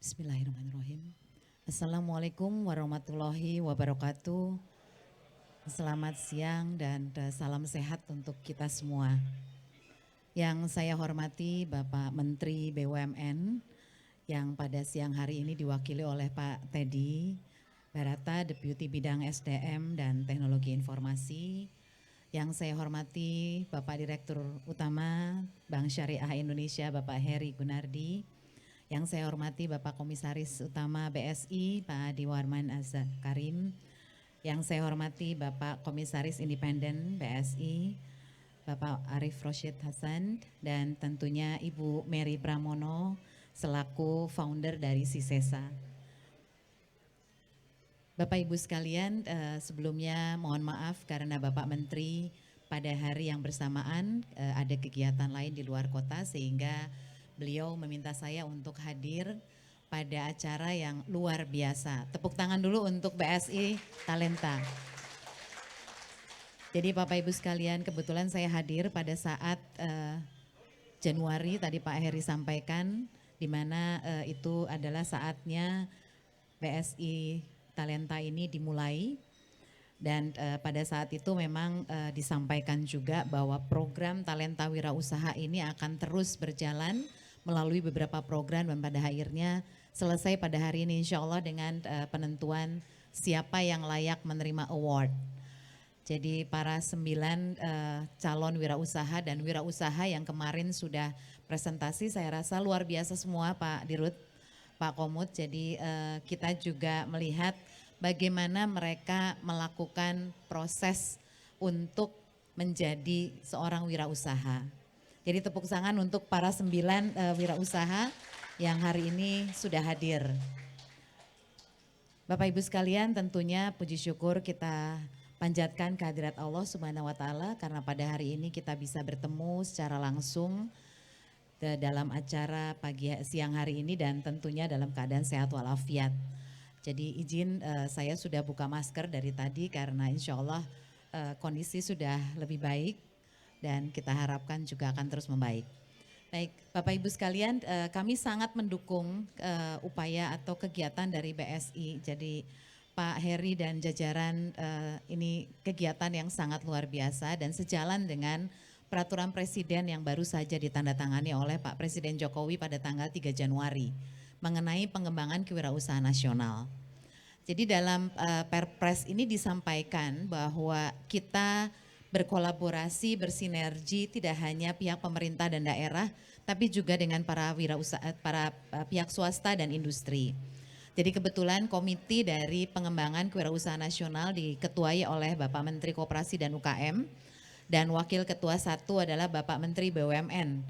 Bismillahirrahmanirrahim. Assalamualaikum warahmatullahi wabarakatuh. Selamat siang dan salam sehat untuk kita semua. Yang saya hormati Bapak Menteri BUMN yang pada siang hari ini diwakili oleh Pak Teddy Barata, Deputi Bidang SDM dan Teknologi Informasi. Yang saya hormati Bapak Direktur Utama Bank Syariah Indonesia Bapak Heri Gunardi. Yang saya hormati Bapak Komisaris Utama BSI Pak Adi Warman Azhar Karim. Yang saya hormati Bapak Komisaris Independen BSI Bapak Arif Rosyid Hasan dan tentunya Ibu Mary Pramono selaku founder dari Sisesa. Bapak Ibu sekalian, sebelumnya mohon maaf karena Bapak Menteri pada hari yang bersamaan ada kegiatan lain di luar kota sehingga beliau meminta saya untuk hadir pada acara yang luar biasa. Tepuk tangan dulu untuk BSI Talenta. Jadi Bapak Ibu sekalian, kebetulan saya hadir pada saat Januari tadi Pak Heri sampaikan, di mana itu adalah saatnya BSI Talenta ini dimulai. Dan pada saat itu memang disampaikan juga bahwa program Talenta Wirausaha ini akan terus berjalan melalui beberapa program dan pada akhirnya selesai pada hari ini insya Allah dengan penentuan siapa yang layak menerima award. Jadi para 9 calon wirausaha dan wirausaha yang kemarin sudah presentasi saya rasa luar biasa semua Pak Dirut, Pak Komut. Jadi kita juga melihat bagaimana mereka melakukan proses untuk menjadi seorang wirausaha. Jadi tepuk tangan untuk para 9 wirausaha yang hari ini sudah hadir. Bapak Ibu sekalian, tentunya puji syukur kita panjatkan kehadirat Allah Subhanahu wa taala karena pada hari ini kita bisa bertemu secara langsung dalam acara siang hari ini dan tentunya dalam keadaan sehat walafiat. Jadi izin saya sudah buka masker dari tadi karena insya Allah kondisi sudah lebih baik dan kita harapkan juga akan terus membaik. Baik, Bapak Ibu sekalian, kami sangat mendukung upaya atau kegiatan dari BSI. Jadi Pak Heri dan jajaran ini kegiatan yang sangat luar biasa dan sejalan dengan peraturan Presiden yang baru saja ditandatangani oleh Pak Presiden Jokowi pada tanggal 3 Januari mengenai pengembangan kewirausahaan nasional. Jadi dalam Perpres ini disampaikan bahwa kita berkolaborasi, bersinergi tidak hanya pihak pemerintah dan daerah, tapi juga dengan para wirausaha, para pihak swasta dan industri. Jadi kebetulan komite dari pengembangan kewirausahaan nasional diketuai oleh Bapak Menteri Koperasi dan UKM dan Wakil Ketua 1 adalah Bapak Menteri BUMN.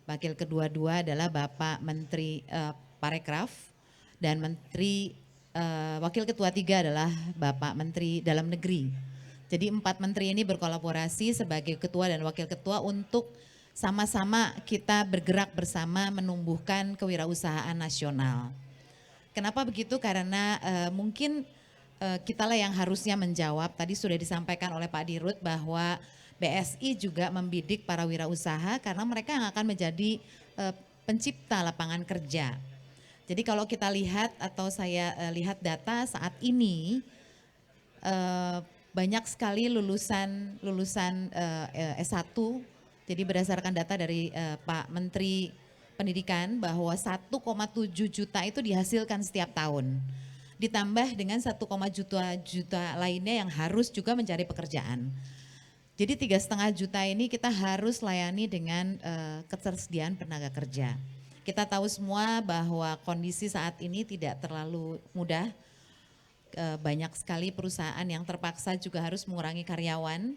Wakil kedua adalah Bapak Menteri Parekraf dan Wakil Ketua 3 adalah Bapak Menteri Dalam Negeri. Jadi 4 menteri ini berkolaborasi sebagai ketua dan wakil ketua untuk sama-sama kita bergerak bersama menumbuhkan kewirausahaan nasional. Kenapa begitu? Karena mungkin kitalah yang harusnya menjawab. Tadi sudah disampaikan oleh Pak Dirut bahwa BSI juga membidik para wirausaha karena mereka yang akan menjadi pencipta lapangan kerja. Jadi kalau kita lihat atau saya lihat data saat ini banyak sekali lulusan S1. Jadi berdasarkan data dari Pak Menteri Pendidikan bahwa 1,7 juta itu dihasilkan setiap tahun. Ditambah dengan 1,1 juta lainnya yang harus juga mencari pekerjaan. Jadi 3,5 juta ini kita harus layani dengan ketersediaan tenaga kerja. Kita tahu semua bahwa kondisi saat ini tidak terlalu mudah. Banyak sekali perusahaan yang terpaksa juga harus mengurangi karyawan.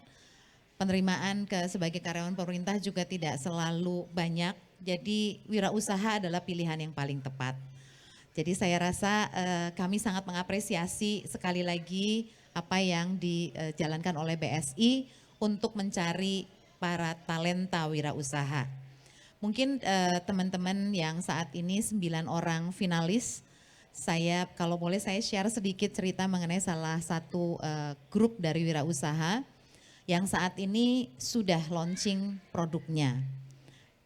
Penerimaan sebagai karyawan pemerintah juga tidak selalu banyak. Jadi wirausaha adalah pilihan yang paling tepat. Jadi saya rasa kami sangat mengapresiasi sekali lagi apa yang dijalankan oleh BSI untuk mencari para talenta wirausaha. Mungkin teman-teman yang saat ini 9 orang finalis, kalau boleh saya share sedikit cerita mengenai salah satu grup dari wirausaha yang saat ini sudah launching produknya.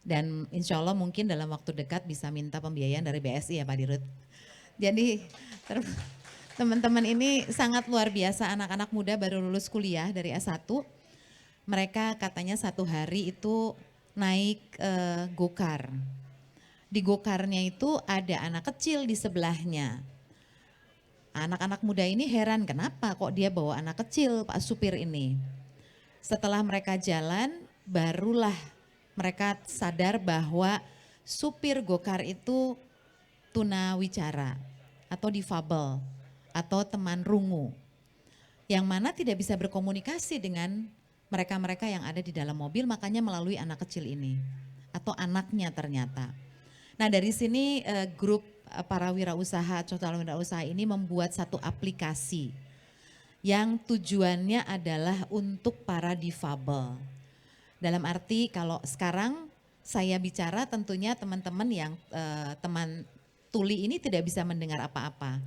Dan insya Allah mungkin dalam waktu dekat bisa minta pembiayaan dari BSI ya Pak Dirut. Jadi teman-teman ini sangat luar biasa, anak-anak muda baru lulus kuliah dari S1. Mereka katanya satu hari itu naik go-kart. Di go-kartnya itu ada anak kecil di sebelahnya. Anak-anak muda ini heran kenapa kok dia bawa anak kecil Pak supir ini. Setelah mereka jalan barulah mereka sadar bahwa supir go-kart itu tunawicara atau difabel atau teman rungu. Yang mana tidak bisa berkomunikasi dengan mereka-mereka yang ada di dalam mobil, makanya melalui anak kecil ini atau anaknya ternyata. Nah dari sini grup para wirausaha, calon wirausaha ini membuat satu aplikasi yang tujuannya adalah untuk para difabel. Dalam arti kalau sekarang saya bicara tentunya teman-teman yang teman tuli ini tidak bisa mendengar apa-apa.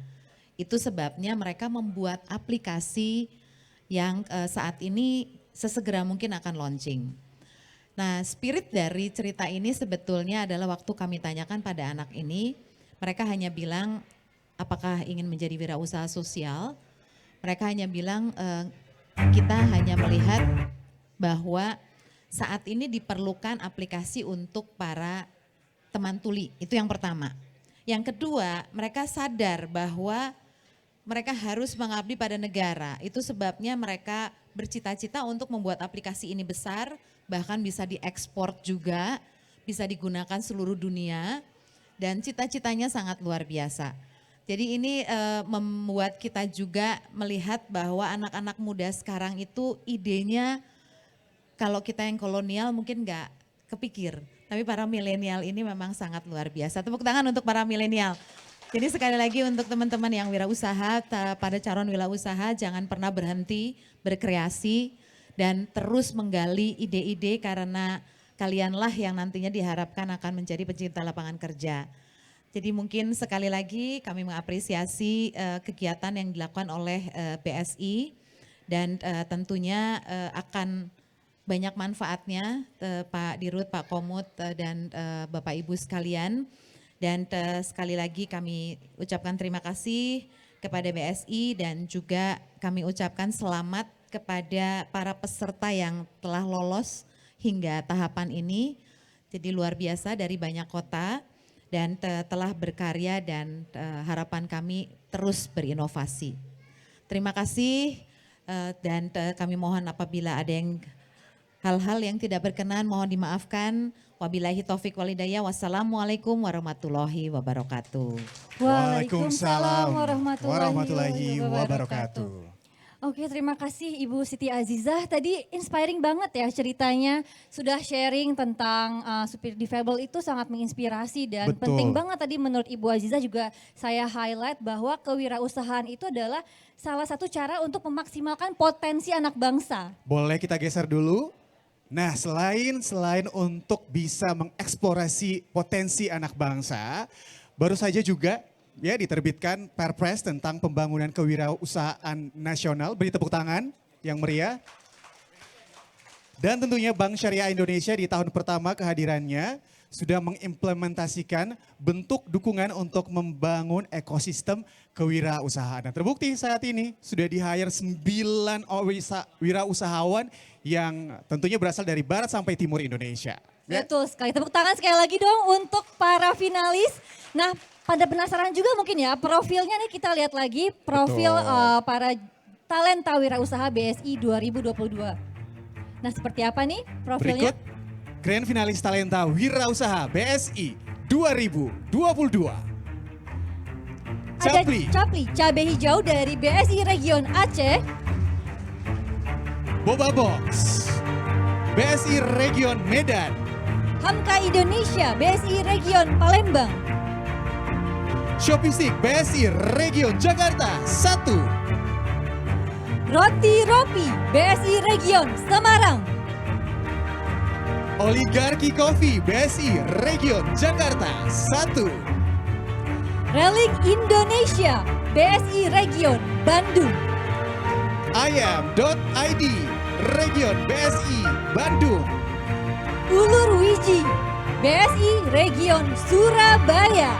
Itu sebabnya mereka membuat aplikasi yang saat ini sesegera mungkin akan launching. Nah spirit dari cerita ini sebetulnya adalah waktu kami tanyakan pada anak ini, mereka hanya bilang apakah ingin menjadi wirausaha sosial. Mereka hanya bilang kita hanya melihat bahwa saat ini diperlukan aplikasi untuk para teman tuli, itu yang pertama. Yang kedua, mereka sadar bahwa mereka harus mengabdi pada negara. Itu sebabnya mereka bercita-cita untuk membuat aplikasi ini besar, bahkan bisa diekspor juga, bisa digunakan seluruh dunia, dan cita-citanya sangat luar biasa. Jadi ini membuat kita juga melihat bahwa anak-anak muda sekarang itu idenya, kalau kita yang kolonial mungkin nggak kepikir, tapi para milenial ini memang sangat luar biasa. Tepuk tangan untuk para milenial. Jadi sekali lagi untuk teman-teman yang wirausaha, pada calon wirausaha jangan pernah berhenti berkreasi dan terus menggali ide-ide karena kalianlah yang nantinya diharapkan akan menjadi pencipta lapangan kerja. Jadi mungkin sekali lagi kami mengapresiasi kegiatan yang dilakukan oleh BSI dan tentunya akan banyak manfaatnya Pak Dirut, Pak Komut dan Bapak Ibu sekalian. Dan sekali lagi kami ucapkan terima kasih kepada BSI dan juga kami ucapkan selamat kepada para peserta yang telah lolos hingga tahapan ini. Jadi luar biasa dari banyak kota dan telah berkarya dan harapan kami terus berinovasi. Terima kasih dan kami mohon apabila ada yang hal-hal yang tidak berkenan mohon dimaafkan. Wabillahi taufik walhidayah. Wassalamualaikum warahmatullahi wabarakatuh. Waalaikumsalam warahmatullahi wabarakatuh. Oke, terima kasih Ibu Siti Azizah. Tadi inspiring banget ya ceritanya. Sudah sharing tentang supir difabel itu sangat menginspirasi dan Betul. penting banget tadi menurut Ibu Azizah juga saya highlight bahwa kewirausahaan itu adalah salah satu cara untuk memaksimalkan potensi anak bangsa. Boleh kita geser dulu? Nah, selain untuk bisa mengeksplorasi potensi anak bangsa, baru saja juga ya diterbitkan Perpres tentang pembangunan kewirausahaan nasional. Beri tepuk tangan yang meriah. Dan tentunya Bank Syariah Indonesia di tahun pertama kehadirannya sudah mengimplementasikan bentuk dukungan untuk membangun ekosistem kewirausahaan. Dan terbukti saat ini sudah di-hire 9 wirausahawan yang tentunya berasal dari barat sampai timur Indonesia. Betul sekali, tepuk tangan sekali lagi dong untuk para finalis. Nah, pada penasaran juga mungkin ya profilnya nih kita lihat lagi profil para talenta wirausaha BSI 2022. Nah seperti apa nih profilnya? Berikut Grand Finalis Talenta Wirausaha BSI 2022. Ada Capli, cabai hijau dari BSI Region Aceh. Boba Box, BSI Region Medan. Hamka Indonesia, BSI Region Palembang. Shopee Stick, BSI Region Jakarta 1. Roti Ropi, BSI Region Semarang. Oligarki Coffee, BSI Region Jakarta 1. Relik Indonesia, BSI Region Bandung. Ayam.id, Region BSI Bandung. Ulur Wiji, BSI Region Surabaya.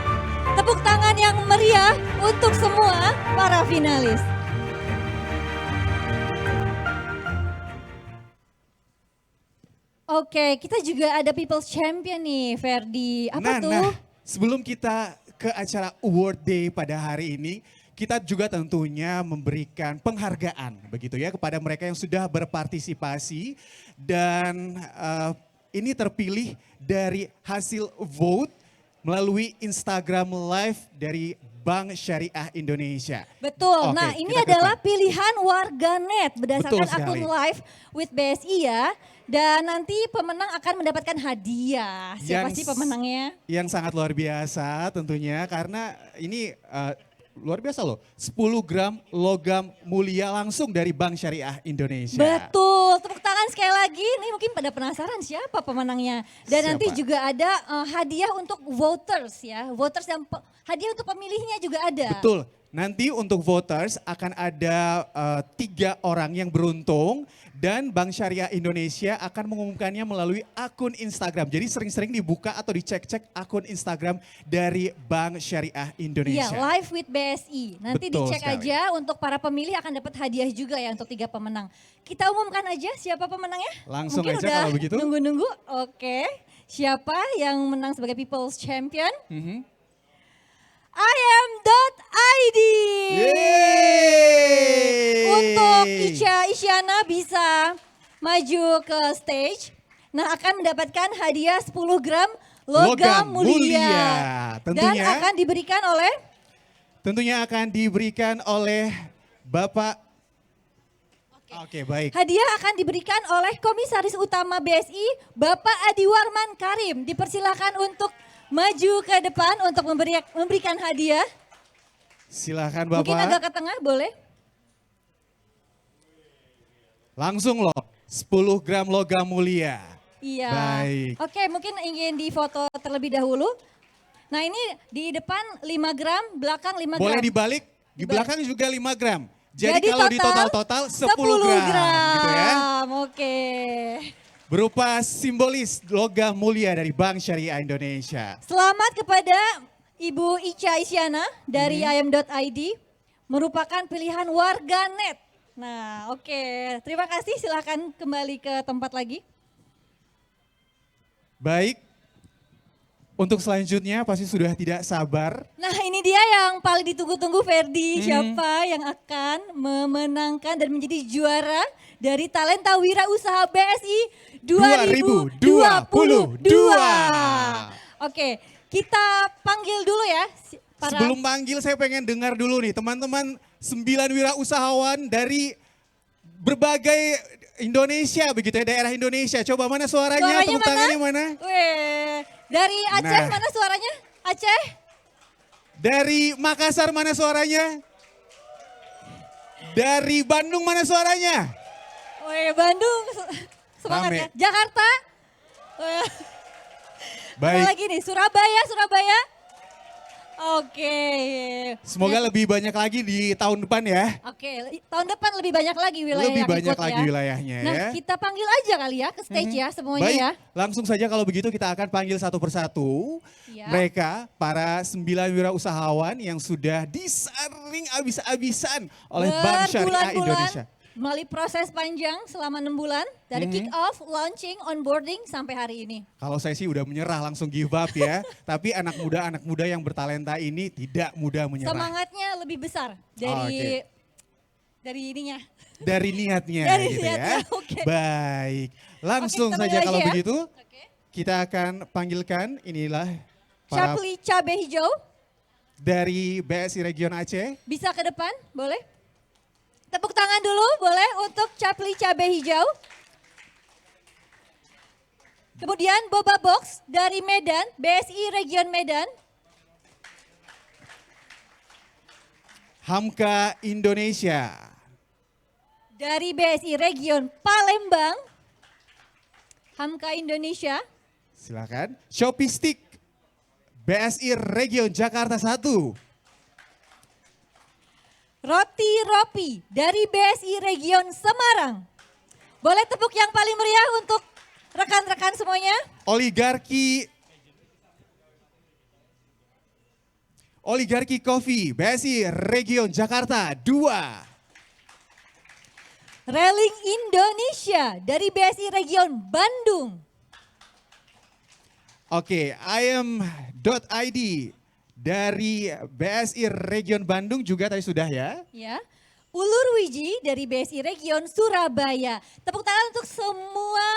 Tepuk tangan yang meriah untuk semua para finalis. Oke, kita juga ada People's Champion nih, Ferdi. Apa tuh? Sebelum kita ke acara Award Day pada hari ini, kita juga tentunya memberikan penghargaan begitu ya kepada mereka yang sudah berpartisipasi dan ini terpilih dari hasil vote melalui Instagram Live dari Bank Syariah Indonesia. Betul, Oke, nah ini kita ke adalah depan. pilihan warganet berdasarkan Betul akun sekali. Live with BSI ya. Dan nanti pemenang akan mendapatkan hadiah. Siapa Yang sih pemenangnya? Yang sangat luar biasa tentunya karena ini luar biasa loh. 10 gram logam mulia langsung dari Bank Syariah Indonesia. Betul, tepuk tangan sekali lagi. Ini mungkin pada penasaran siapa pemenangnya. Dan nanti Siapa? juga ada hadiah untuk voters ya. Voters dan hadiah untuk pemilihnya juga ada. Betul. Nanti untuk voters akan ada 3 orang yang beruntung dan Bank Syariah Indonesia akan mengumumkannya melalui akun Instagram. Jadi sering-sering dibuka atau dicek-cek akun Instagram dari Bank Syariah Indonesia. Iya, Live with BSI. Nanti Betul dicek sekali. aja untuk para pemilih akan dapat hadiah juga ya untuk 3 pemenang. Kita umumkan aja siapa pemenangnya? Langsung Mungkin aja udah kalau begitu. Nunggu-nunggu. Oke. Siapa yang menang sebagai People's Champion? IM.id. Untuk Ica Isyana bisa maju ke stage. Nah, akan mendapatkan hadiah 10 gram logam mulia. Dan Tentunya akan diberikan oleh Bapak. Oke, baik. hadiah akan diberikan oleh Komisaris Utama BSI Bapak Adi Warman Karim. Dipersilakan untuk maju ke depan untuk memberikan hadiah. Silakan Bapak. Mungkin agak ke tengah boleh? Langsung loh, 10 gram logam mulia. Iya. Baik. Oke, mungkin ingin difoto terlebih dahulu. Nah, ini di depan 5 gram, belakang 5 gram. Boleh dibalik, di belakang juga 5 gram. Jadi kalau di total 10 gram gitu ya. Oke. Berupa simbolis logam mulia dari Bank Syariah Indonesia. Selamat kepada Ibu Ica Isyana dari IM.id. Merupakan pilihan warganet. Nah, oke. Terima kasih, silakan kembali ke tempat lagi. Baik, untuk selanjutnya pasti sudah tidak sabar. Nah, ini dia yang paling ditunggu-tunggu Ferdi. Siapa yang akan memenangkan dan menjadi juara dari Talenta Wirausaha BSI 2022. Oke, kita panggil dulu ya. Sebelum panggil saya pengen dengar dulu nih teman-teman 9 wirausahawan dari berbagai Indonesia begitu ya, daerah Indonesia. Coba mana suaranya, tepuk tangannya mana? Weh, dari Aceh mana suaranya? Aceh? Dari Makassar mana suaranya? Dari Bandung mana suaranya? Weh, Bandung. Semangat Rame. ya. Jakarta? Weh. Baik. Mana lagi nih? Surabaya? Oke. Semoga lebih banyak lagi di tahun depan ya. Oke, tahun depan lebih banyak lagi wilayah Lebih yang banyak ikut lagi ya. wilayahnya Nah, ya. kita panggil aja kali ya ke stage ya semuanya Baik, ya. langsung saja kalau begitu kita akan panggil satu persatu Iya. mereka para 9 wirausahawan yang sudah disaring abis-abisan oleh Bank Syariah Berbulan-bulan Indonesia. melalui proses panjang selama 6 bulan dari kick off, launching, onboarding sampai hari ini. Kalau saya sih udah menyerah langsung give up ya. Tapi anak muda yang bertalenta ini tidak mudah menyerah. Semangatnya lebih besar dari ininya. Dari niatnya Dari gitu niatnya, ya. oke. Baik, langsung kita saja panggil kalau aja ya. begitu. Kita akan panggilkan inilah para Capli Cabe Hijau dari BSI Region Aceh. bisa ke depan, boleh? Tepuk tangan dulu boleh untuk Capli Cabe Hijau. Kemudian Boba Box dari Medan, BSI Region Medan. Hamka Indonesia. Dari BSI Region Palembang. Hamka Indonesia. Silakan. Shopee Stick. BSI Region Jakarta 1. Roti Ropi dari BSI Region Semarang. Boleh tepuk yang paling meriah untuk rekan-rekan semuanya? Oligarki Oligarki Coffee BSI Region Jakarta 2. Railing Indonesia dari BSI Region Bandung. Oke, IM.id dari BSI Region Bandung juga tadi sudah ya. Ya. Ulur Wiji dari BSI Region Surabaya. Tepuk tangan untuk semua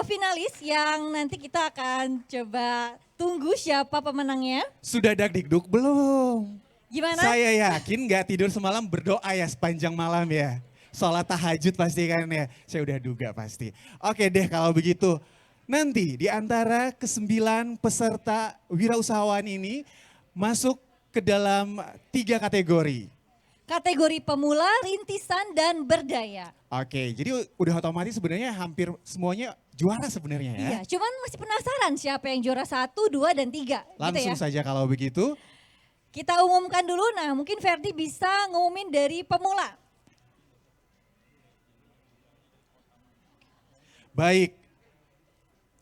finalis yang nanti kita akan coba tunggu siapa pemenangnya. Sudah dagdikduk belum? Gimana? Saya yakin gak tidur semalam berdoa ya sepanjang malam ya. Sholat tahajud pasti kan ya. Saya udah duga pasti. Oke deh kalau begitu. Nanti di antara ke-9 peserta wirausahawan ini masuk ke dalam 3 kategori. Kategori pemula, rintisan, dan berdaya. Oke, jadi udah otomatis sebenarnya hampir semuanya juara sebenarnya ya. Iya, cuman masih penasaran siapa yang juara 1, 2, dan 3. Langsung gitu ya. saja kalau begitu. Kita umumkan dulu, nah mungkin Ferdi bisa ngumumin dari pemula. Baik.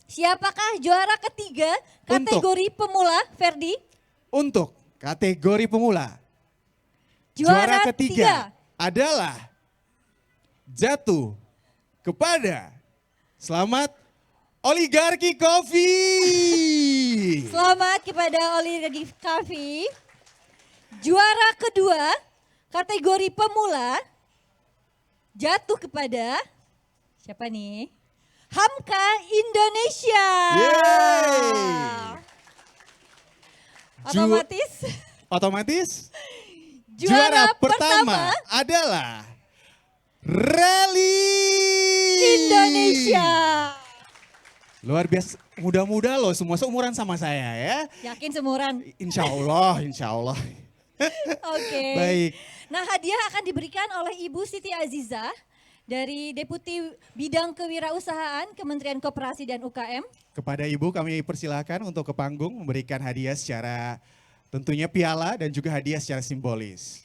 Siapakah juara ketiga kategori pemula, Ferdi? Untuk kategori pemula. Juara ketiga adalah jatuh kepada Selamat Oligarki Coffee. Selamat kepada Oligarki Coffee. Juara kedua kategori pemula jatuh kepada siapa nih? Hamka Indonesia. Otomatis juara pertama adalah Railing Indonesia. Luar biasa, muda-muda loh, semua seumuran sama saya ya. Yakin seumuran? Insya Allah, insya Allah. Oke. Baik. Nah, hadiah akan diberikan oleh Ibu Siti Azizah dari Deputi Bidang Kewirausahaan Kementerian Koperasi dan UKM. Kepada Ibu kami persilahkan untuk ke panggung memberikan hadiah secara tentunya piala dan juga hadiah secara simbolis.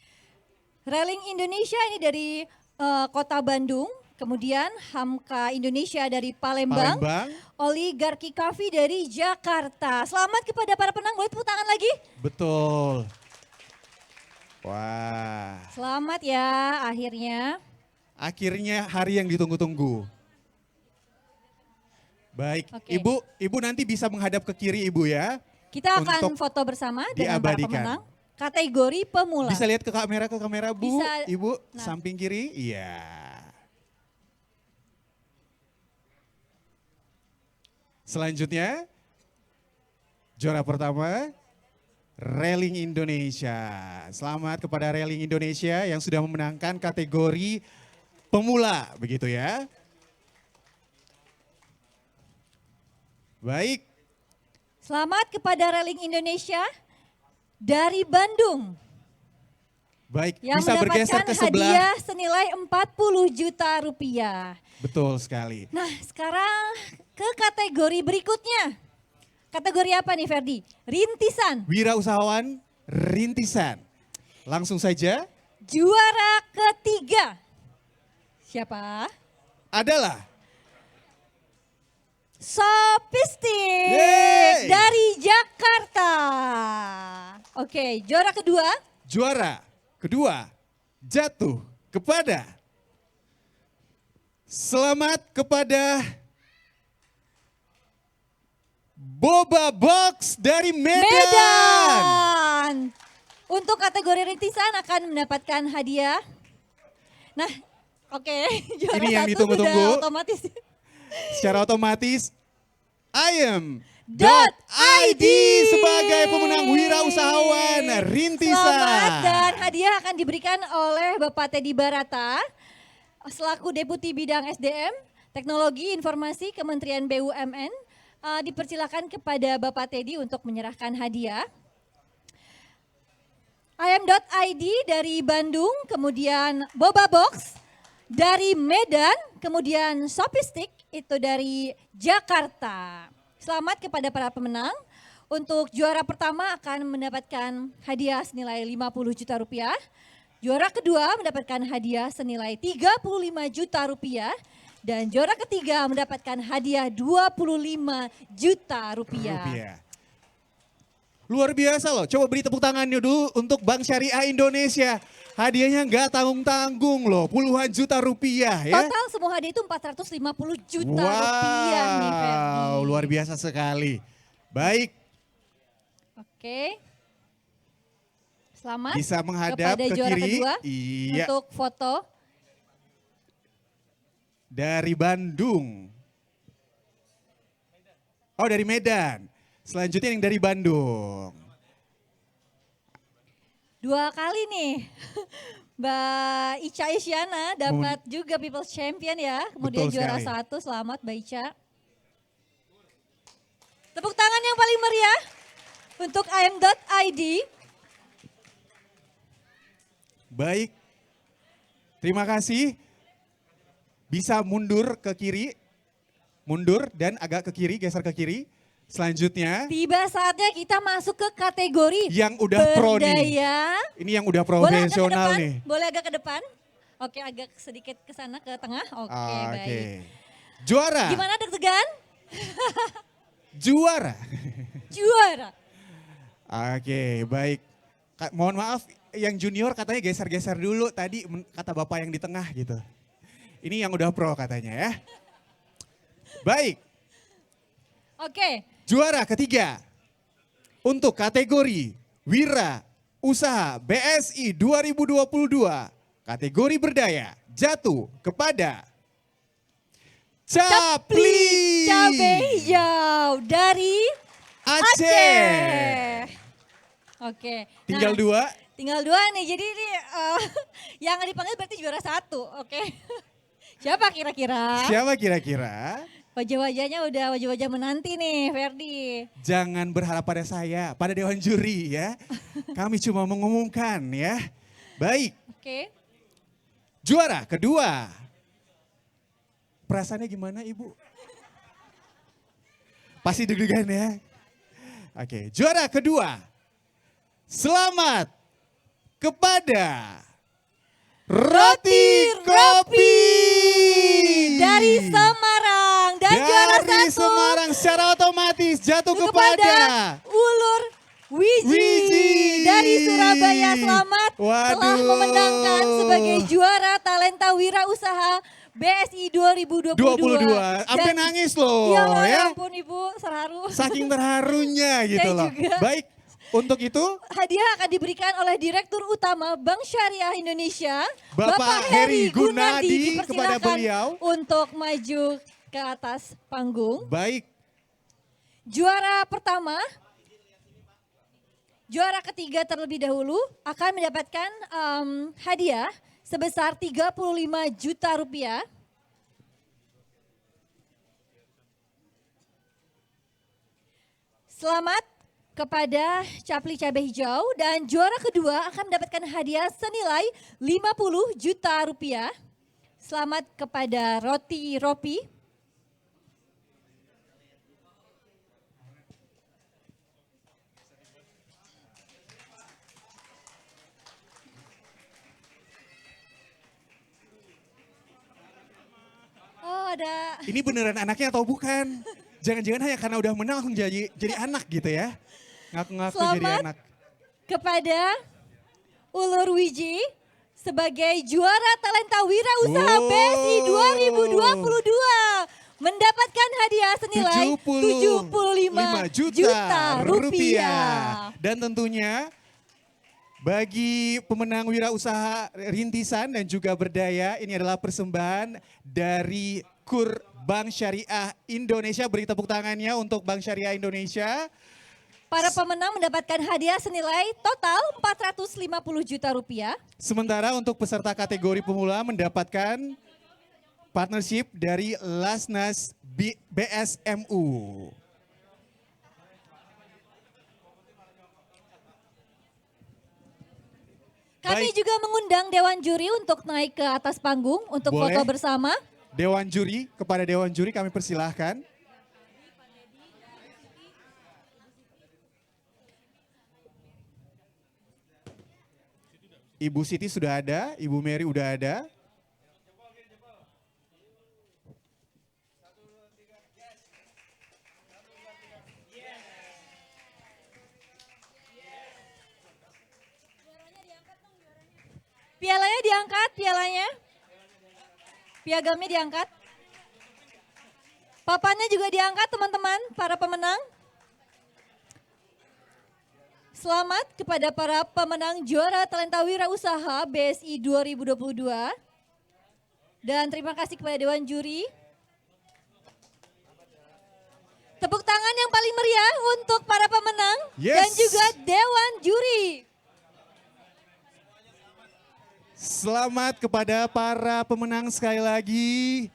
Railing Indonesia ini dari Kota Bandung, kemudian Hamka Indonesia dari Palembang, Oligarki Coffee dari Jakarta. Selamat kepada para penang, boleh tepuk tangan lagi? Betul. Wah. Selamat ya akhirnya. Akhirnya hari yang ditunggu-tunggu. Baik, Oke. Ibu nanti bisa menghadap ke kiri Ibu ya. Kita akan untuk foto bersama dengan para diabadikan. pemenang. Kategori pemula. Bisa lihat ke kamera Bu, Bisa. Ibu, Nah. samping kiri. Iya. Selanjutnya, juara pertama, Railing Indonesia. Selamat kepada Railing Indonesia yang sudah memenangkan kategori pemula, begitu ya. Baik. Selamat kepada Railing Indonesia dari Bandung. Baik, Yang bisa bergeser mendapatkan ke sebelah. hadiah senilai 40 juta rupiah. Betul sekali. Nah sekarang ke kategori berikutnya. Kategori apa nih Ferdi? Rintisan. Wirausahawan rintisan. Langsung saja. Juara ketiga. Siapa? Adalah Sopistik Yeay. dari Jakarta. Oke, juara kedua. Juara kedua jatuh kepada selamat kepada Boba Box dari Medan. Untuk kategori rintisan akan mendapatkan hadiah. Nah, oke. Juara Ini yang satu ditunggu-tunggu. sudah otomatis. Secara otomatis IM.id sebagai pemenang wirausahawan rintisan. Selamat dan hadiah akan diberikan oleh Bapak Teddy Barata selaku Deputi Bidang SDM, Teknologi Informasi Kementerian BUMN. Dipersilakan kepada Bapak Teddy untuk menyerahkan hadiah. IM.id dari Bandung, kemudian Boba Box dari Medan, kemudian Sopistik itu dari Jakarta. Selamat kepada para pemenang. Untuk juara pertama akan mendapatkan hadiah senilai 50 juta rupiah. Juara kedua mendapatkan hadiah senilai 35 juta rupiah. Dan juara ketiga mendapatkan hadiah 25 juta rupiah. Luar biasa loh. Coba beri tepuk tangannya dulu untuk Bank Syariah Indonesia. Hadiahnya nggak tanggung-tanggung loh, puluhan juta rupiah ya. Total semua hadiah itu 450 juta rupiah nih Ferdi. Wow, luar biasa sekali. Baik. Oke. Selamat Bisa menghadap kepada ke juara kiri. kedua Iya. untuk foto. Dari Bandung. Oh, dari Medan. Selanjutnya yang dari Bandung. 2 kali nih. Mbak Ica Isyana dapat juga People's Champion ya. Kemudian Betul juara sekali. 1, selamat Mbak Ica. Tepuk tangan yang paling meriah untuk am.id. Baik. Terima kasih. Bisa mundur ke kiri. Mundur dan agak ke kiri, geser ke kiri. Selanjutnya. Tiba saatnya kita masuk ke kategori Yang udah pro nih. berdaya. Ini yang udah Boleh agak ke profesional depan? nih. Boleh agak ke depan? Oke, agak sedikit ke sana, ke tengah. Oke, baik. Juara. Gimana deg-degan? Juara. Juara. Oke, baik. Mohon maaf, yang junior katanya geser-geser dulu. Tadi kata bapak yang di tengah gitu. Ini yang udah pro katanya ya. Baik. Oke. Juara ketiga untuk kategori Wira Usaha BSI 2022 kategori berdaya jatuh kepada Capli Cabai hijau dari Aceh. Oke. Tinggal nah, 2. Tinggal 2 nih. Jadi ini yang dipanggil berarti juara 1. Oke. Siapa kira-kira? Siapa kira-kira? Wajah-wajahnya udah wajah-wajah menanti nih, Ferdi. Jangan berharap pada saya, pada Dewan Juri ya. Kami cuma mengumumkan ya. Baik. Oke. Juara kedua. Perasaannya gimana Ibu? Pasti deg-degan ya. Oke, juara kedua. Selamat kepada Roti Kopi dari Semarang dan juara dari 1 Semarang secara otomatis jatuh kepada Ulur Wiji dari Surabaya. Selamat telah memenangkan sebagai juara Talenta Wira Usaha BSI 2022. Sampai nangis loh ya. ya. Ya ampun Ibu, terharu. Saking terharunya gitu Saya loh. juga. Baik, untuk itu hadiah akan diberikan oleh Direktur Utama Bank Syariah Indonesia, Bapak Heri Gunadi, kepada Dipersilakan beliau untuk maju ke atas panggung. Baik. Juara pertama, juara ketiga terlebih dahulu akan mendapatkan hadiah sebesar 35 juta rupiah. Selamat kepada Capli Cabai Hijau dan juara kedua akan mendapatkan hadiah senilai 50 juta rupiah. Selamat kepada Roti Ropi. Oh ada. Ini beneran anaknya atau bukan? Jangan-jangan hanya karena udah menang langsung jadi anak gitu ya. Ngaku-ngaku jadi Selamat anak. kepada Ulur Wiji sebagai juara Talenta Wira Usaha BSI 2022 mendapatkan hadiah senilai 75 juta rupiah. Dan tentunya bagi pemenang wirausaha rintisan dan juga berdaya, ini adalah persembahan dari KUR Bank Syariah Indonesia. Beri tepuk tangannya untuk Bank Syariah Indonesia. Para pemenang mendapatkan hadiah senilai total 450 juta rupiah. Sementara untuk peserta kategori pemula mendapatkan partnership dari Lasnas BSMU. Kami juga mengundang Dewan Juri untuk naik ke atas panggung untuk Boleh. foto bersama. Dewan Juri, kepada Dewan Juri kami persilahkan. Ibu Siti sudah ada, Ibu Mary udah ada. Pialanya diangkat, pialanya. Piagamnya diangkat. Papannya juga diangkat teman-teman, para pemenang. Selamat kepada para pemenang juara Talenta Wirausaha BSI 2022. Dan terima kasih kepada Dewan Juri. Tepuk tangan yang paling meriah untuk para pemenang dan juga Dewan Juri. Selamat kepada para pemenang sekali lagi.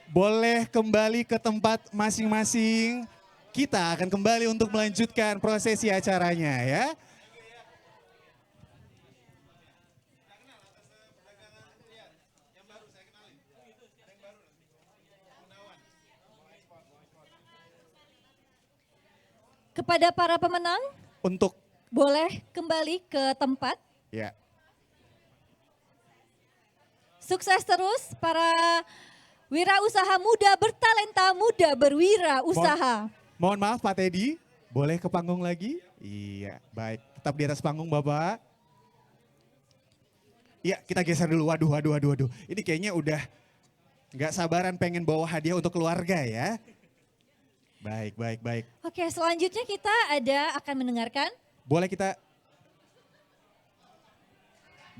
Boleh kembali ke tempat masing-masing. Kita akan kembali untuk melanjutkan prosesi acaranya ya. Kepada para pemenang, Untuk boleh kembali ke tempat. ya. Sukses terus para wirausaha muda bertalenta, muda berwirausaha. Mohon maaf Pak Teddy, boleh ke panggung lagi? Iya, baik. Tetap di atas panggung Bapak. Iya, kita geser dulu. Waduh. Ini kayaknya udah nggak sabaran pengen bawa hadiah untuk keluarga ya. Baik. Oke, selanjutnya kita akan mendengarkan. Boleh kita.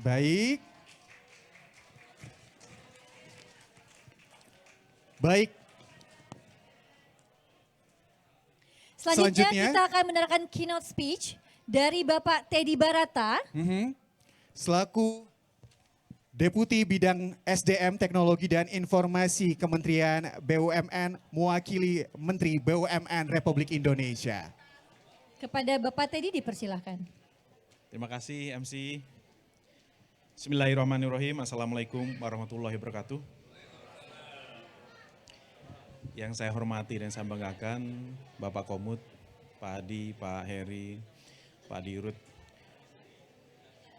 Baik. Selanjutnya kita akan mendengarkan keynote speech dari Bapak Teddy Barata. Selaku Deputi Bidang SDM Teknologi dan Informasi Kementerian BUMN mewakili Menteri BUMN Republik Indonesia. Kepada Bapak Teddy dipersilahkan. Terima kasih MC. Bismillahirrahmanirrahim. Assalamualaikum warahmatullahi wabarakatuh. Yang saya hormati dan saya banggakan Bapak Komut, Pak Adi, Pak Heri, Pak Dirut,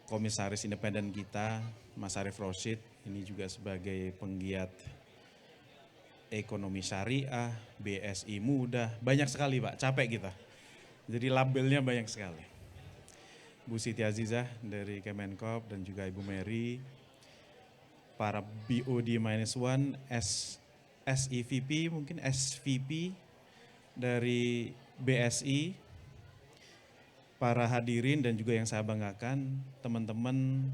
Komisaris Independen kita, Mas Arief Rosyid, ini juga sebagai penggiat ekonomi syariah, BSI muda, banyak sekali Pak, capek kita. Jadi labelnya banyak sekali. Bu Siti Azizah dari Kemenkop dan juga Ibu Mary, para BOD-1, SEVP, mungkin SVP dari BSI, para hadirin dan juga yang saya banggakan, teman-teman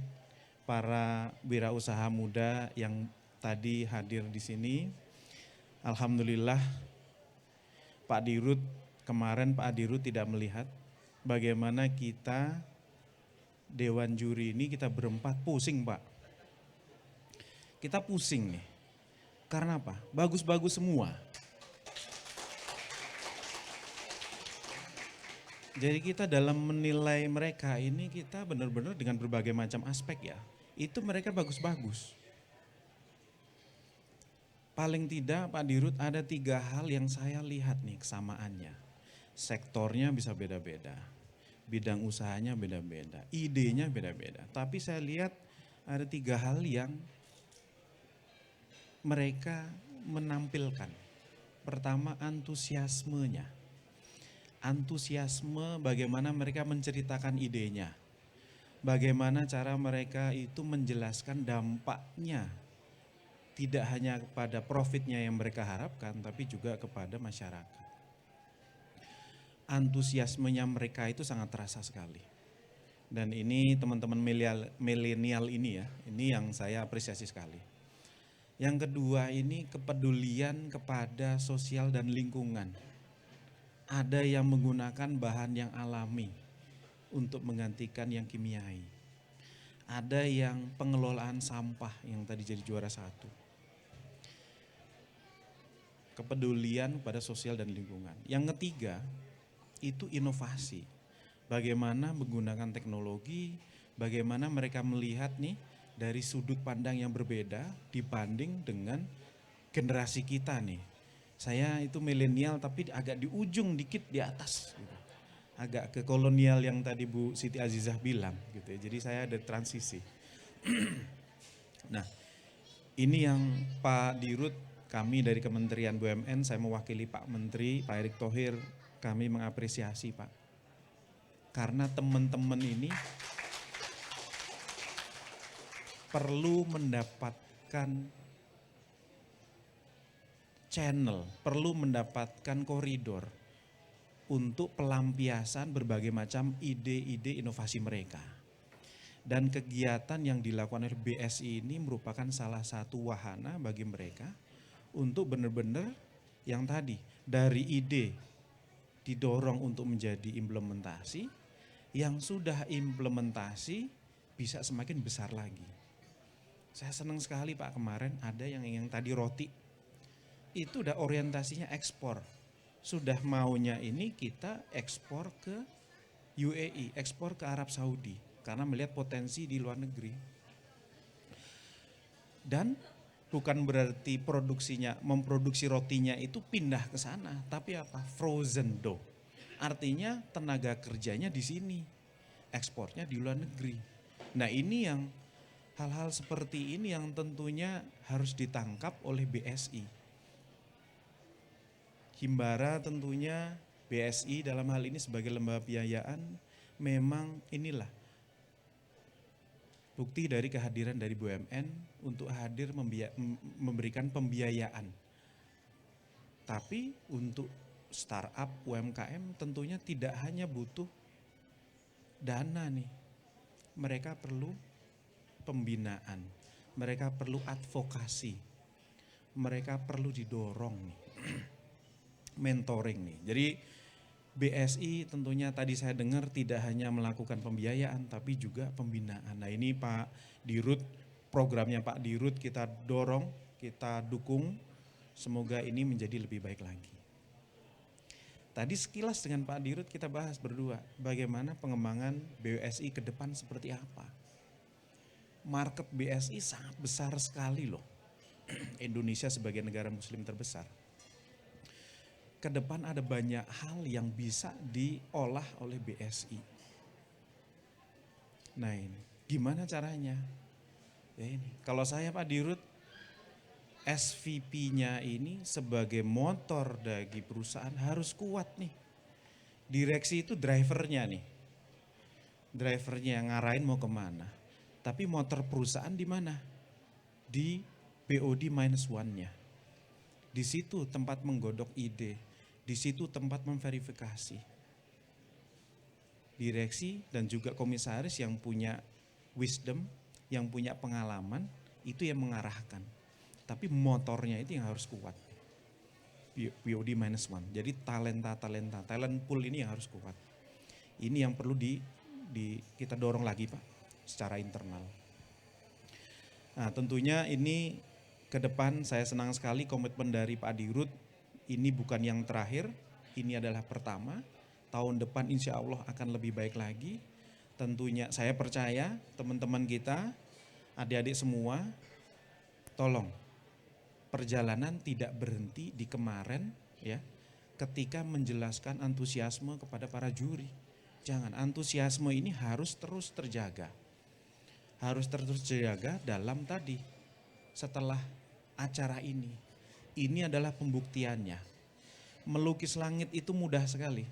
para wirausaha muda yang tadi hadir di sini. Alhamdulillah Pak Dirut, kemarin Pak Dirut tidak melihat bagaimana kita Dewan Juri ini kita berempat pusing Pak. Kita pusing nih. Karena apa? Bagus-bagus semua. Jadi kita dalam menilai mereka ini kita benar-benar dengan berbagai macam aspek ya. Itu mereka bagus-bagus. Paling tidak Pak Dirut ada 3 hal yang saya lihat nih kesamaannya. Sektornya bisa beda-beda. Bidang usahanya beda-beda. Idenya beda-beda. Tapi saya lihat ada 3 hal yang mereka menampilkan. Pertama, antusiasmenya. Antusiasme bagaimana mereka menceritakan idenya. Bagaimana cara mereka itu menjelaskan dampaknya. Tidak hanya kepada profitnya yang mereka harapkan, tapi juga kepada masyarakat. Antusiasmenya mereka itu sangat terasa sekali. Dan ini teman-teman milenial ini ya, ini yang saya apresiasi sekali. Yang kedua ini kepedulian kepada sosial dan lingkungan. Ada yang menggunakan bahan yang alami untuk menggantikan yang kimiai. Ada yang pengelolaan sampah yang tadi jadi juara 1. Kepedulian pada sosial dan lingkungan. Yang ketiga itu inovasi. Bagaimana menggunakan teknologi, bagaimana mereka melihat nih dari sudut pandang yang berbeda dibanding dengan generasi kita nih. Saya itu milenial tapi agak di ujung dikit di atas. Gitu. Agak ke kolonial yang tadi Bu Siti Azizah bilang gitu ya. Jadi saya ada transisi. Nah ini yang Pak Dirut, kami dari Kementerian BUMN, saya mewakili Pak Menteri, Pak Erick Thohir, kami mengapresiasi Pak. Karena teman-teman ini perlu mendapatkan channel, perlu mendapatkan koridor untuk pelampiasan berbagai macam ide-ide inovasi mereka. Dan kegiatan yang dilakukan oleh BSI ini merupakan salah satu wahana bagi mereka untuk benar-benar yang tadi, dari ide didorong untuk menjadi implementasi, yang sudah implementasi bisa semakin besar lagi. Saya senang sekali Pak, kemarin ada yang tadi roti, itu udah orientasinya ekspor. Sudah maunya ini kita ekspor ke UAE, ekspor ke Arab Saudi, karena melihat potensi di luar negeri. Dan bukan berarti memproduksi rotinya itu pindah ke sana, tapi apa? Frozen dough. Artinya tenaga kerjanya di sini, ekspornya di luar negeri. Nah ini yang hal-hal seperti ini yang tentunya harus ditangkap oleh BSI. Himbara tentunya BSI dalam hal ini sebagai lembaga pembiayaan memang inilah bukti dari kehadiran dari BUMN untuk hadir memberikan pembiayaan. Tapi untuk startup UMKM tentunya tidak hanya butuh dana nih. Mereka perlu pembinaan, mereka perlu advokasi, mereka perlu didorong nih. Mentoring nih. Jadi BSI tentunya tadi saya dengar tidak hanya melakukan pembiayaan tapi juga pembinaan. Nah ini Pak Dirut, programnya Pak Dirut kita dorong, kita dukung, semoga ini menjadi lebih baik lagi. Tadi sekilas dengan Pak Dirut kita bahas berdua, bagaimana pengembangan BSI ke depan seperti apa. Market BSI sangat besar sekali loh. Indonesia sebagai negara muslim terbesar. Ke depan ada banyak hal yang bisa diolah oleh BSI. Nah ini, gimana caranya? Ya ini, kalau saya Pak Dirut, SVP-nya ini sebagai motor bagi perusahaan harus kuat nih. Direksi itu drivernya nih. Drivernya yang ngarahin mau kemana. Tapi motor perusahaan di mana? Di BOD-1-nya. Di situ tempat menggodok ide. Di situ tempat memverifikasi. Direksi dan juga komisaris yang punya wisdom, yang punya pengalaman, itu yang mengarahkan. Tapi motornya itu yang harus kuat. BOD-1. Jadi talent pool ini yang harus kuat. Ini yang perlu kita dorong lagi Pak, secara internal. Nah tentunya ini ke depan saya senang sekali komitmen dari Pak Dirut. Ini bukan yang terakhir, ini adalah pertama. Tahun depan insya Allah akan lebih baik lagi. Tentunya saya percaya teman-teman kita, adik-adik semua, tolong perjalanan tidak berhenti di kemarin ya, ketika menjelaskan antusiasme kepada para juri. Jangan, antusiasme ini harus terus terjaga. Harus terus terjaga dalam tadi, setelah acara ini. Ini adalah pembuktiannya. Melukis langit itu mudah sekali.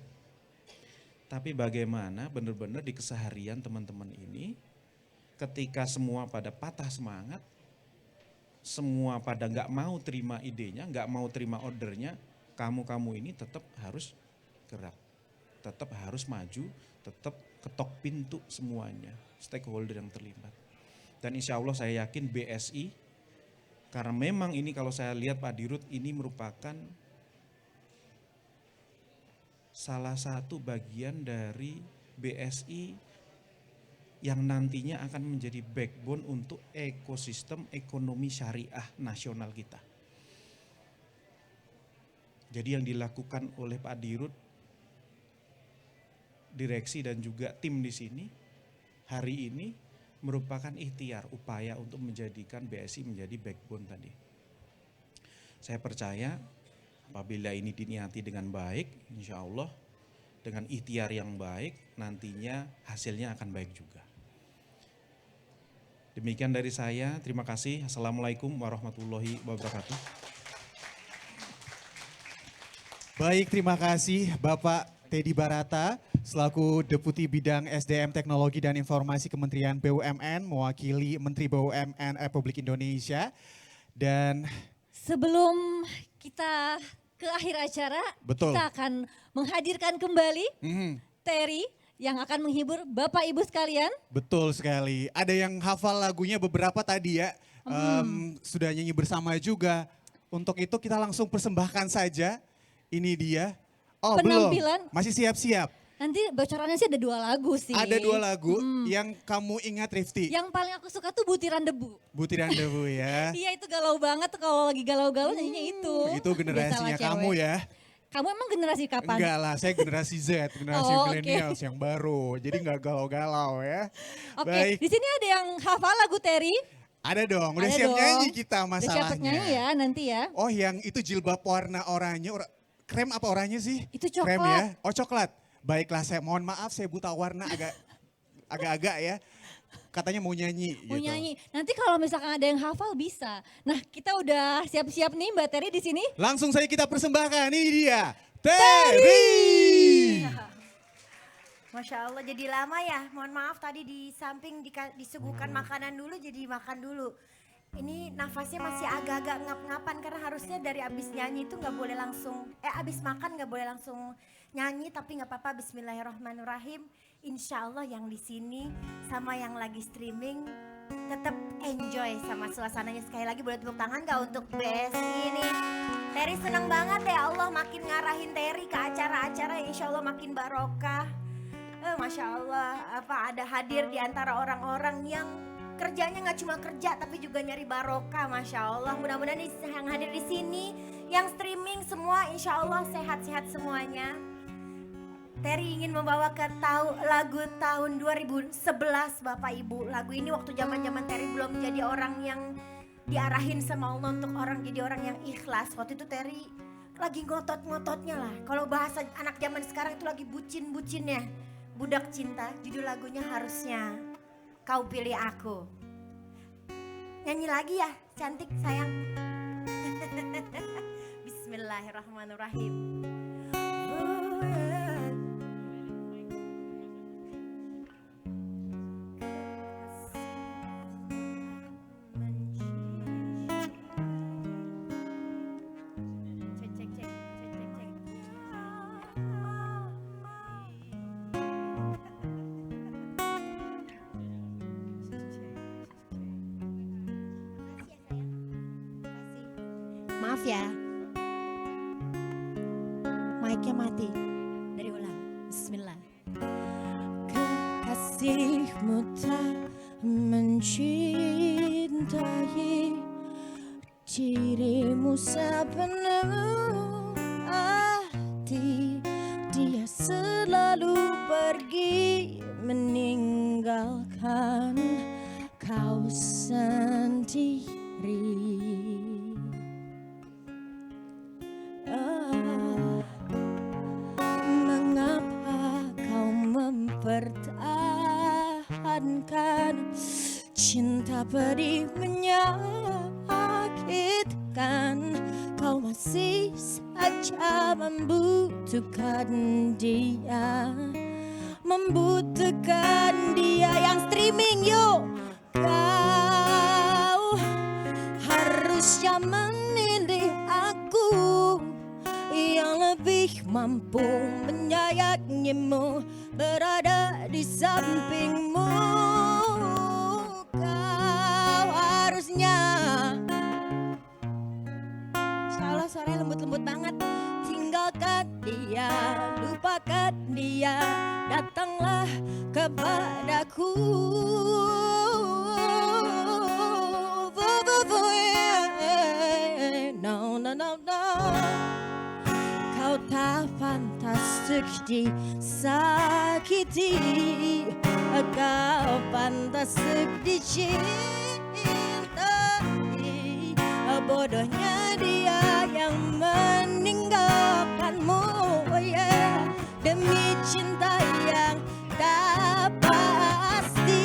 Tapi bagaimana benar-benar di keseharian teman-teman ini, ketika semua pada patah semangat, semua pada nggak mau terima idenya, nggak mau terima ordernya, kamu ini tetap harus gerak. Tetap harus maju, tetap ketok pintu semuanya, stakeholder yang terlibat. Dan insya Allah saya yakin BSI, karena memang ini kalau saya lihat Pak Dirut ini merupakan salah satu bagian dari BSI yang nantinya akan menjadi backbone untuk ekosistem ekonomi syariah nasional kita. Jadi yang dilakukan oleh Pak Dirut, direksi dan juga tim di sini hari ini merupakan ikhtiar, upaya untuk menjadikan BSI menjadi backbone tadi. Saya percaya apabila ini diniati dengan baik, insya Allah dengan ikhtiar yang baik, nantinya hasilnya akan baik juga. Demikian dari saya, terima kasih. Assalamualaikum warahmatullahi wabarakatuh. Baik, terima kasih Bapak Teddy Barata selaku Deputi Bidang SDM Teknologi dan Informasi Kementerian BUMN mewakili Menteri BUMN Republik Indonesia. Dan sebelum kita ke akhir acara, betul, kita akan menghadirkan kembali Terry yang akan menghibur Bapak Ibu sekalian. Betul sekali. Ada yang hafal lagunya beberapa tadi ya, sudah nyanyi bersama juga. Untuk itu kita langsung persembahkan saja. Ini dia. Oh penampilan. Belum, masih siap-siap. Nanti bocorannya sih ada 2 lagu sih. Ada 2 lagu yang kamu ingat Rifty. Yang paling aku suka tuh Butiran Debu. Butiran Debu ya. Iya itu galau banget kalau lagi galau-galau nyanyinya itu. Itu generasinya kamu ya. Kamu emang generasi kapan? Enggak lah, saya generasi Z, generasi millennials yang baru. Jadi nggak galau-galau ya. Oke, di sini ada yang hafal lagu Terry? Ada dong, udah siap nyanyi kita masalahnya. Udah siap nyanyi ya nanti ya. Oh yang itu jilbab warna oranye, krem apa oranye sih? Itu coklat. Krem ya, oh coklat. Baiklah, saya mohon maaf saya buta warna agak-agak ya. Katanya mau nyanyi. Mau gitu. nyanyi. Nanti kalau misalkan ada yang hafal bisa. Nah kita udah siap-siap nih Mbak Terry di sini. Langsung saja kita persembahkan, ini dia Terry. Masya Allah jadi lama ya. Mohon maaf tadi di samping disuguhkan makanan dulu jadi makan dulu. Ini nafasnya masih agak-agak ngap-ngapan karena harusnya dari abis nyanyi itu nggak boleh langsung, abis makan nggak boleh langsung nyanyi, tapi nggak apa-apa. Bismillahirrahmanirrahim. Insya Allah yang di sini sama yang lagi streaming tetap enjoy sama suasananya. Sekali lagi boleh tepuk tangan gak untuk BSI ini. Terry seneng banget ya Allah makin ngarahin Terry ke acara-acara yang insya Allah makin barokah. Masya Allah ada hadir di antara orang-orang yang kerjanya nggak cuma kerja tapi juga nyari barokah, Masya Allah. Mudah-mudahan yang hadir di sini, yang streaming semua insya Allah sehat-sehat semuanya. Terry ingin membawa ke lagu tahun 2011 Bapak Ibu. Lagu ini waktu zaman-zaman Terry belum menjadi orang yang diarahin sama Allah untuk jadi orang yang ikhlas. Waktu itu Terry lagi ngotot-ngototnya lah. Kalau bahasa anak zaman sekarang itu lagi bucin-bucinnya. Budak cinta, judul lagunya Harusnya Kau Pilih Aku. Nyanyi lagi ya, cantik sayang. Bismillahirrahmanirrahim. Maaf ya, mic-nya mati. Dari ulang, bismillah. Kekasihmu tak mencintai dirimu sepenuh hati. Dia selalu pergi meninggalkan kau sendiri. Mengapa kau mempertahankan cinta pedih menyakitkan? Kau masih saja membutuhkan dia, membutuhkan dia. Yang streaming yuk, kau harusnya menilih aku yang lebih mampu menyayangimu, berada di sampingmu. Kau harusnya, insya Allah suaranya lembut-lembut banget. Tinggalkan dia, lupakan dia, datanglah kepadaku. No, no, no, no. Kau tak pantas untuk disakiti, kau pantas untuk dicintai. Bodohnya dia yang meninggalkanmu, oh yeah, demi cinta yang tak pasti.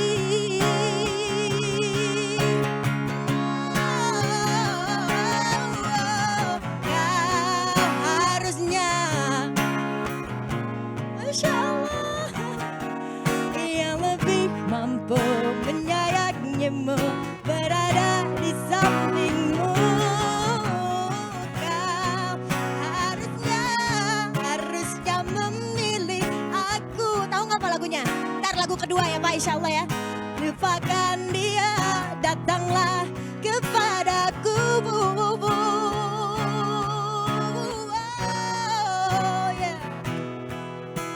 menyayangimu, berada di sampingmu. Kau harusnya memilih aku. Tahu nggak apa lagunya? Ntar lagu kedua ya Pak, insya Allah ya. Lupakan dia, datanglah kepadaku.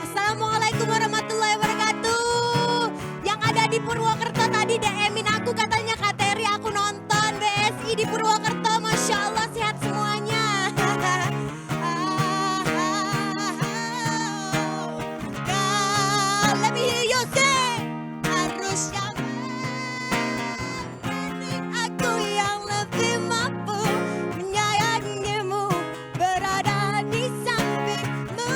Assalamualaikum warahmatullahi wabarakatuh. Yang ada di Purwokerto tadi DM-in aku katanya Kak Terry aku nonton BSI di Purwokerto. Masya Allah sehat semuanya. Let me hear you say. Harusnya aku yang lebih mampu menyayangimu, berada di sampingmu.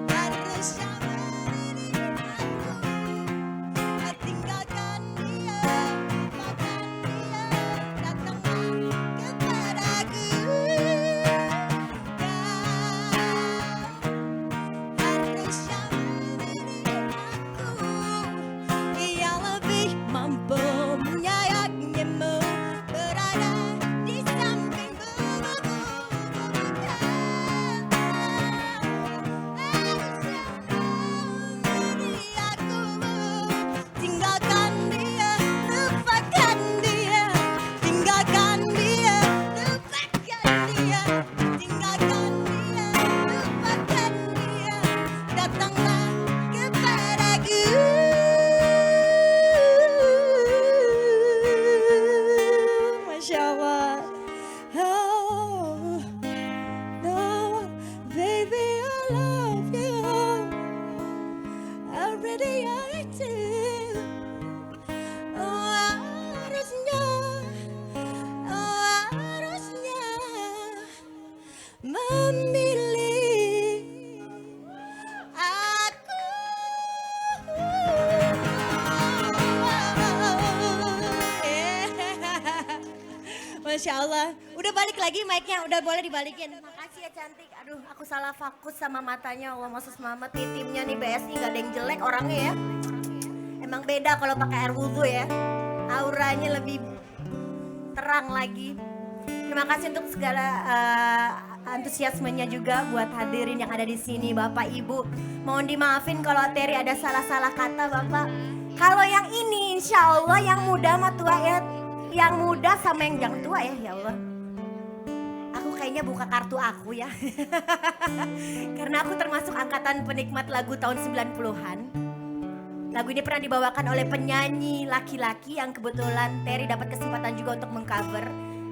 Harusnya aku tinggalkan dia, lupakan dia, datanglah kepadaku. Harusnya yang lebih mampu menyayangimu, berada di sampingmu. Tinggalkan dia, lupakan dia, tinggalkan dia, lupakan dia, tinggalkan dia, lupakan dia, datanglah kepadaku. Masya Allah. Oh, no, baby, I love you. I really do. Oh, harusnya memilih aku. Masya Allah. Udah balik lagi mic-nya, udah boleh dibalikin. Makasih ya cantik. Aduh, aku salah fokus sama matanya. Allah Masus Mama, timnya nih BSI gak ada yang jelek orangnya ya. Emang beda kalau pakai air wudhu ya. Auranya lebih terang lagi. Terima kasih untuk segala antusiasmenya juga buat hadirin yang ada di sini, Bapak Ibu. Mohon dimaafin kalau Terry ada salah-salah kata, Bapak. Kalau yang ini insya Allah yang muda sama tua ya. Yang muda sama yang jangan tua ya Allah. Aku kayaknya buka kartu aku ya. Karena aku termasuk angkatan penikmat lagu tahun 90-an. Lagu ini pernah dibawakan oleh penyanyi laki-laki yang kebetulan Terry dapat kesempatan juga untuk mengcover.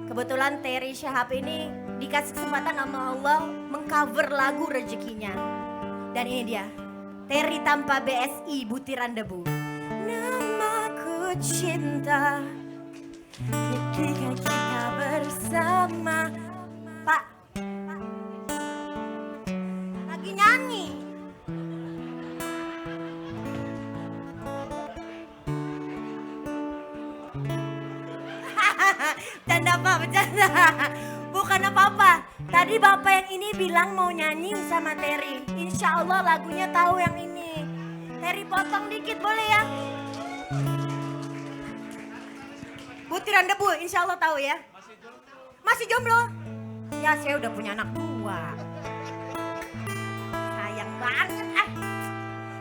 Kebetulan Terry Syahab ini dikasih kesempatan sama Allah mengcover lagu rezekinya. Dan ini dia, Terry tanpa BSI, Butiran Debu. Namaku cinta ketika kita bersama. Pak, lagi nyanyi. Bercanda Pak, bercanda. Bukan apa-apa. Tadi Bapak yang ini bilang mau nyanyi sama Terry. Insya Allah lagunya tahu yang ini. Terry potong dikit boleh ya? Butiran Debu, insya Allah tahu ya. Masih jomblo? Ya saya udah punya anak 2. Sayang banget.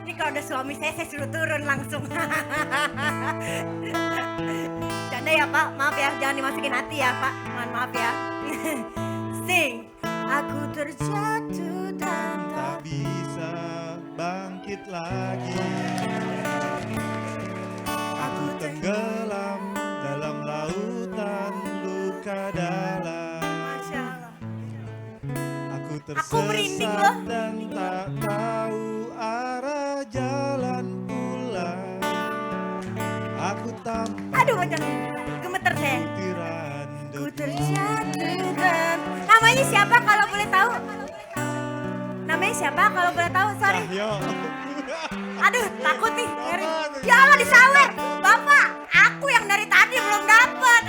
Ini kalau ada suami saya suruh turun langsung. Canda ya Pak, maaf ya, jangan dimasukin hati ya Pak. Mohon maaf ya. Sing, aku terjatuh dan tak bisa bangkit lagi. Aku tenggelam dalam lautan luka dalam. Masya Allah. Aku merinding tersesat loh. dan tak tahu arah jalan pulang. Aku tampak Aduh macam gemeter saya. Ku terjatuh dan... Namanya siapa kalau boleh tahu? Namanya siapa kalau boleh tahu? Sorry. Aduh takut nih. Ya Allah disawer. Bapak, aku yang dari tadi belum dapet.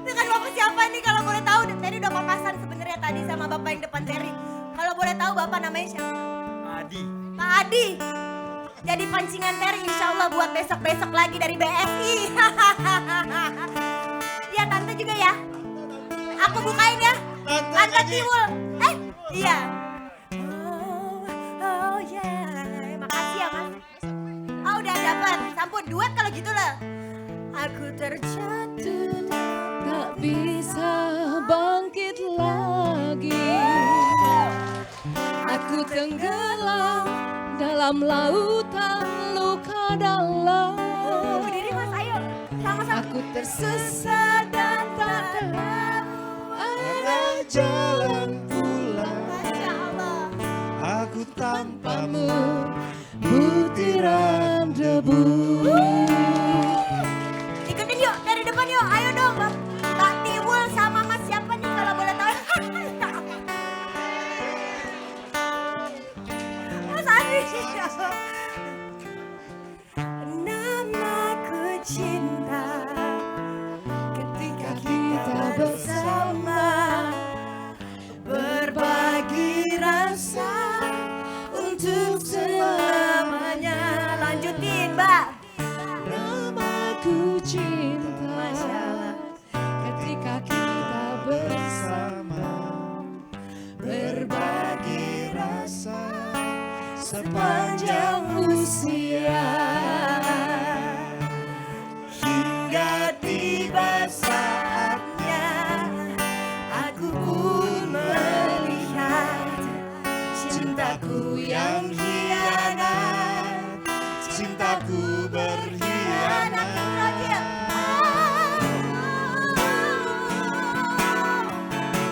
Dengan Bapak siapa nih kalau boleh tahu? Tadi udah papasan sebenarnya tadi sama Bapak yang depan Terry. Kalau boleh tahu Bapak namanya siapa? Adi. Pak Adi. Jadi pancingan Terry insya Allah buat besok-besok lagi dari BSI. Ya Tante juga ya. Aku bukain ya. Tante Tiwul. Iya. Oh yeah. Makasih ya Mas. Oh udah dapat. Sampun duet kalau gitu lah. Aku terjatuh tak bisa bangkit lagi. Aku tenggelam dalam lautan luka dalam. Berdiri Mas, ayo. Sama-sama. Aku tersesat dan tak tahu arah jalan pulang. Masya Allah. Aku tanpamu butiran debu. Ikutin yuk dari depan yuk. Ayo dong Mbak Tiwul sama Mas siapa nih kalau boleh tahu. Mas Adi. Namaku cinta ketika kita bersama berbagi rasa untuk selamanya. Lanjutin Mbak. Namaku cinta ketika kita bersama berbagi rasa sepanjang usia hingga tiba saatnya aku pun melihat cintaku yang hianat, cintaku berkhianat.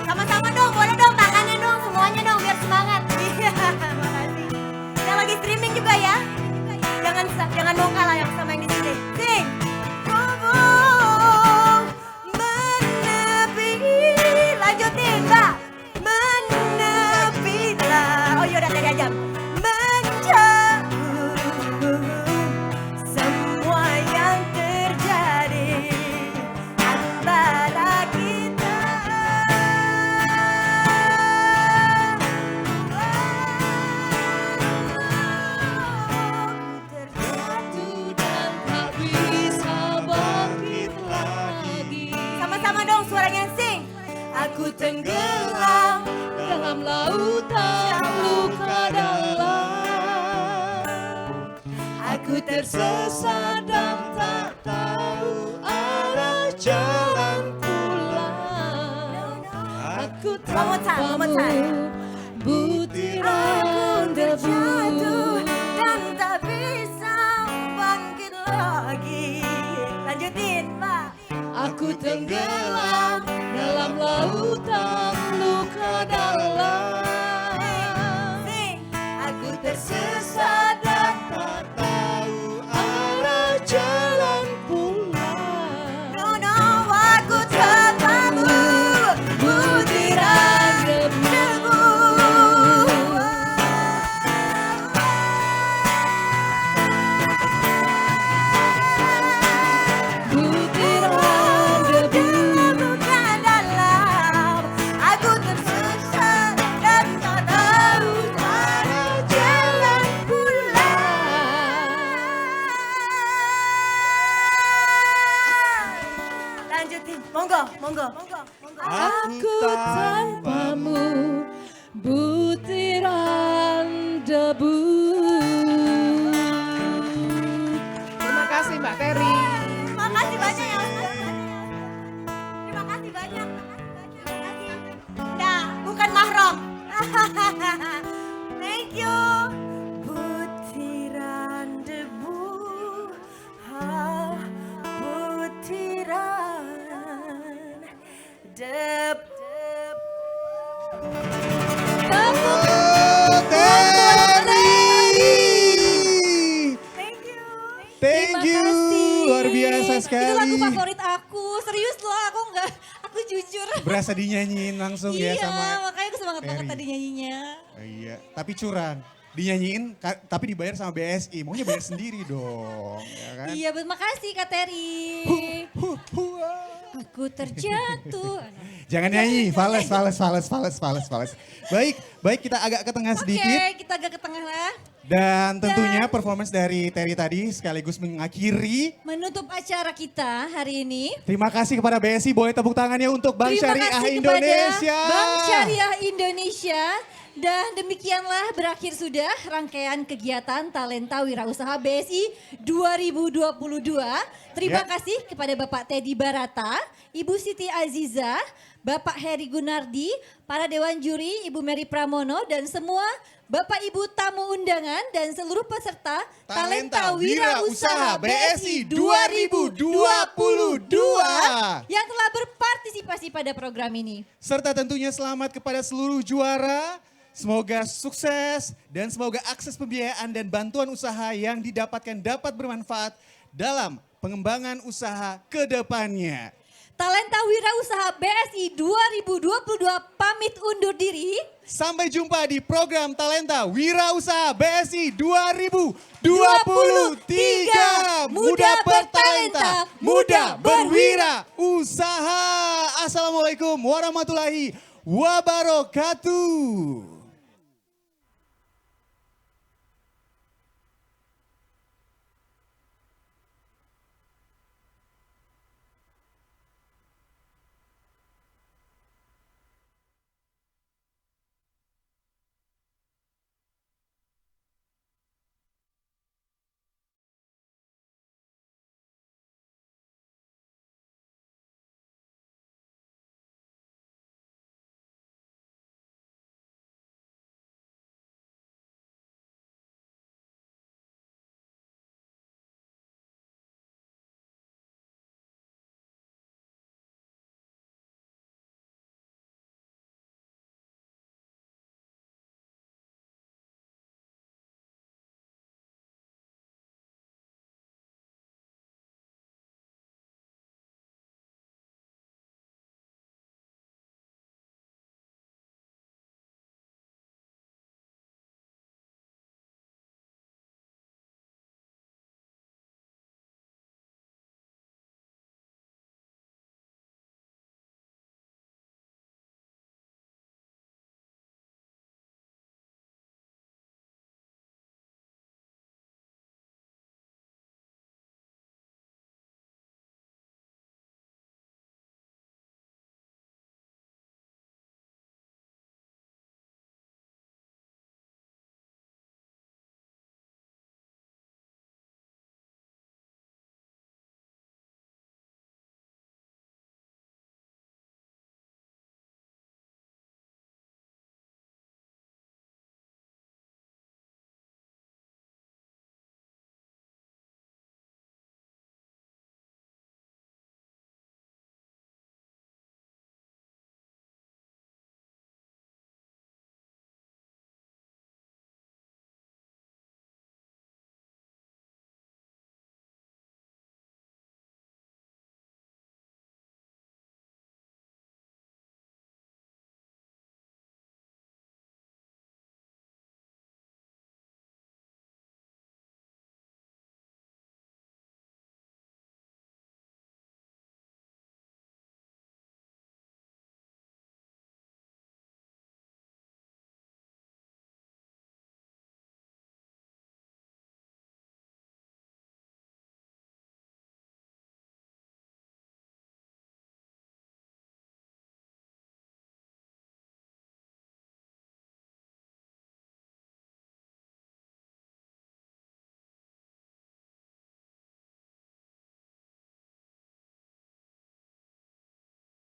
Sama-sama dong, boleh dong tangannya dong semuanya dong biar semangat. Iya, makasih. Yang lagi streaming juga ya. Jangan mau kalah yang sama yang di sini. Sing. Menepi, lanjutin Mbak. Menepilah. Oh iya udah tadi aja. Menjauh semua yang terjadi antara kita. Terjatuh dan tak bisa bangkit lagi. Sama-sama dong suaranya sing. Aku tenggelam dalam lautan luka dalam. Aku tersesat dan tak tahu arah jalan pulang. Aku tanpamu butiran debu. Dan tak bisa bangkit lagi. Lanjutin Mbak. Aku tenggelam dalam lautan luka dalam. Aku tersesat dan tak tahu arah jalan pulang. No, aku tanpamu butiran debu. Butiran debu. Bukan dalam. Aku tersesat dan tak tahu arah jalan pulang. Lanjutin, monggo. Aku tanpamu butiran debu. Terima kasih Mbak Terry. Makasih banyak ya Mas. Terima kasih banyak. Nah, bukan mahram. Thank you. Butiran debu, butiran debu. Thank you. Luar biasa sekali. Itu lagu favorit aku. Serius loh, aku jujur. Berasa dinyanyiin langsung ya sama Iya, makanya aku semangat banget Terry. tadi nyanyinya. Iya, tapi curang. dinyanyiin tapi dibayar sama BSI. Maunya bayar sendiri dong. Ya kan? Iya, makasih Kak Terry. Aku terjatuh. Jangan nyanyi, fales. Baik kita agak ke tengah sedikit. Oke, kita agak ke tengah lah. Dan tentunya performance dari Terry tadi sekaligus mengakhiri. Menutup acara kita hari ini. Terima kasih kepada BSI, boleh tepuk tangannya untuk Bank Syariah Indonesia. Bank Syariah Indonesia. Dan demikianlah berakhir sudah rangkaian kegiatan Talenta Wirausaha BSI 2022. Terima kasih kepada Bapak Teddy Barata, Ibu Siti Aziza, Bapak Heri Gunardi, para Dewan Juri, Ibu Mary Pramono, dan semua Bapak Ibu tamu undangan dan seluruh peserta Talenta Wirausaha BSI 2022 yang telah berpartisipasi pada program ini. Serta tentunya selamat kepada seluruh juara. Semoga sukses dan semoga akses pembiayaan dan bantuan usaha yang didapatkan dapat bermanfaat dalam pengembangan usaha ke depannya. Talenta Wirausaha BSI 2022 pamit undur diri. Sampai jumpa di program Talenta Wirausaha BSI 2023. Muda bertalenta, muda berwirausaha. Assalamualaikum warahmatullahi wabarakatuh.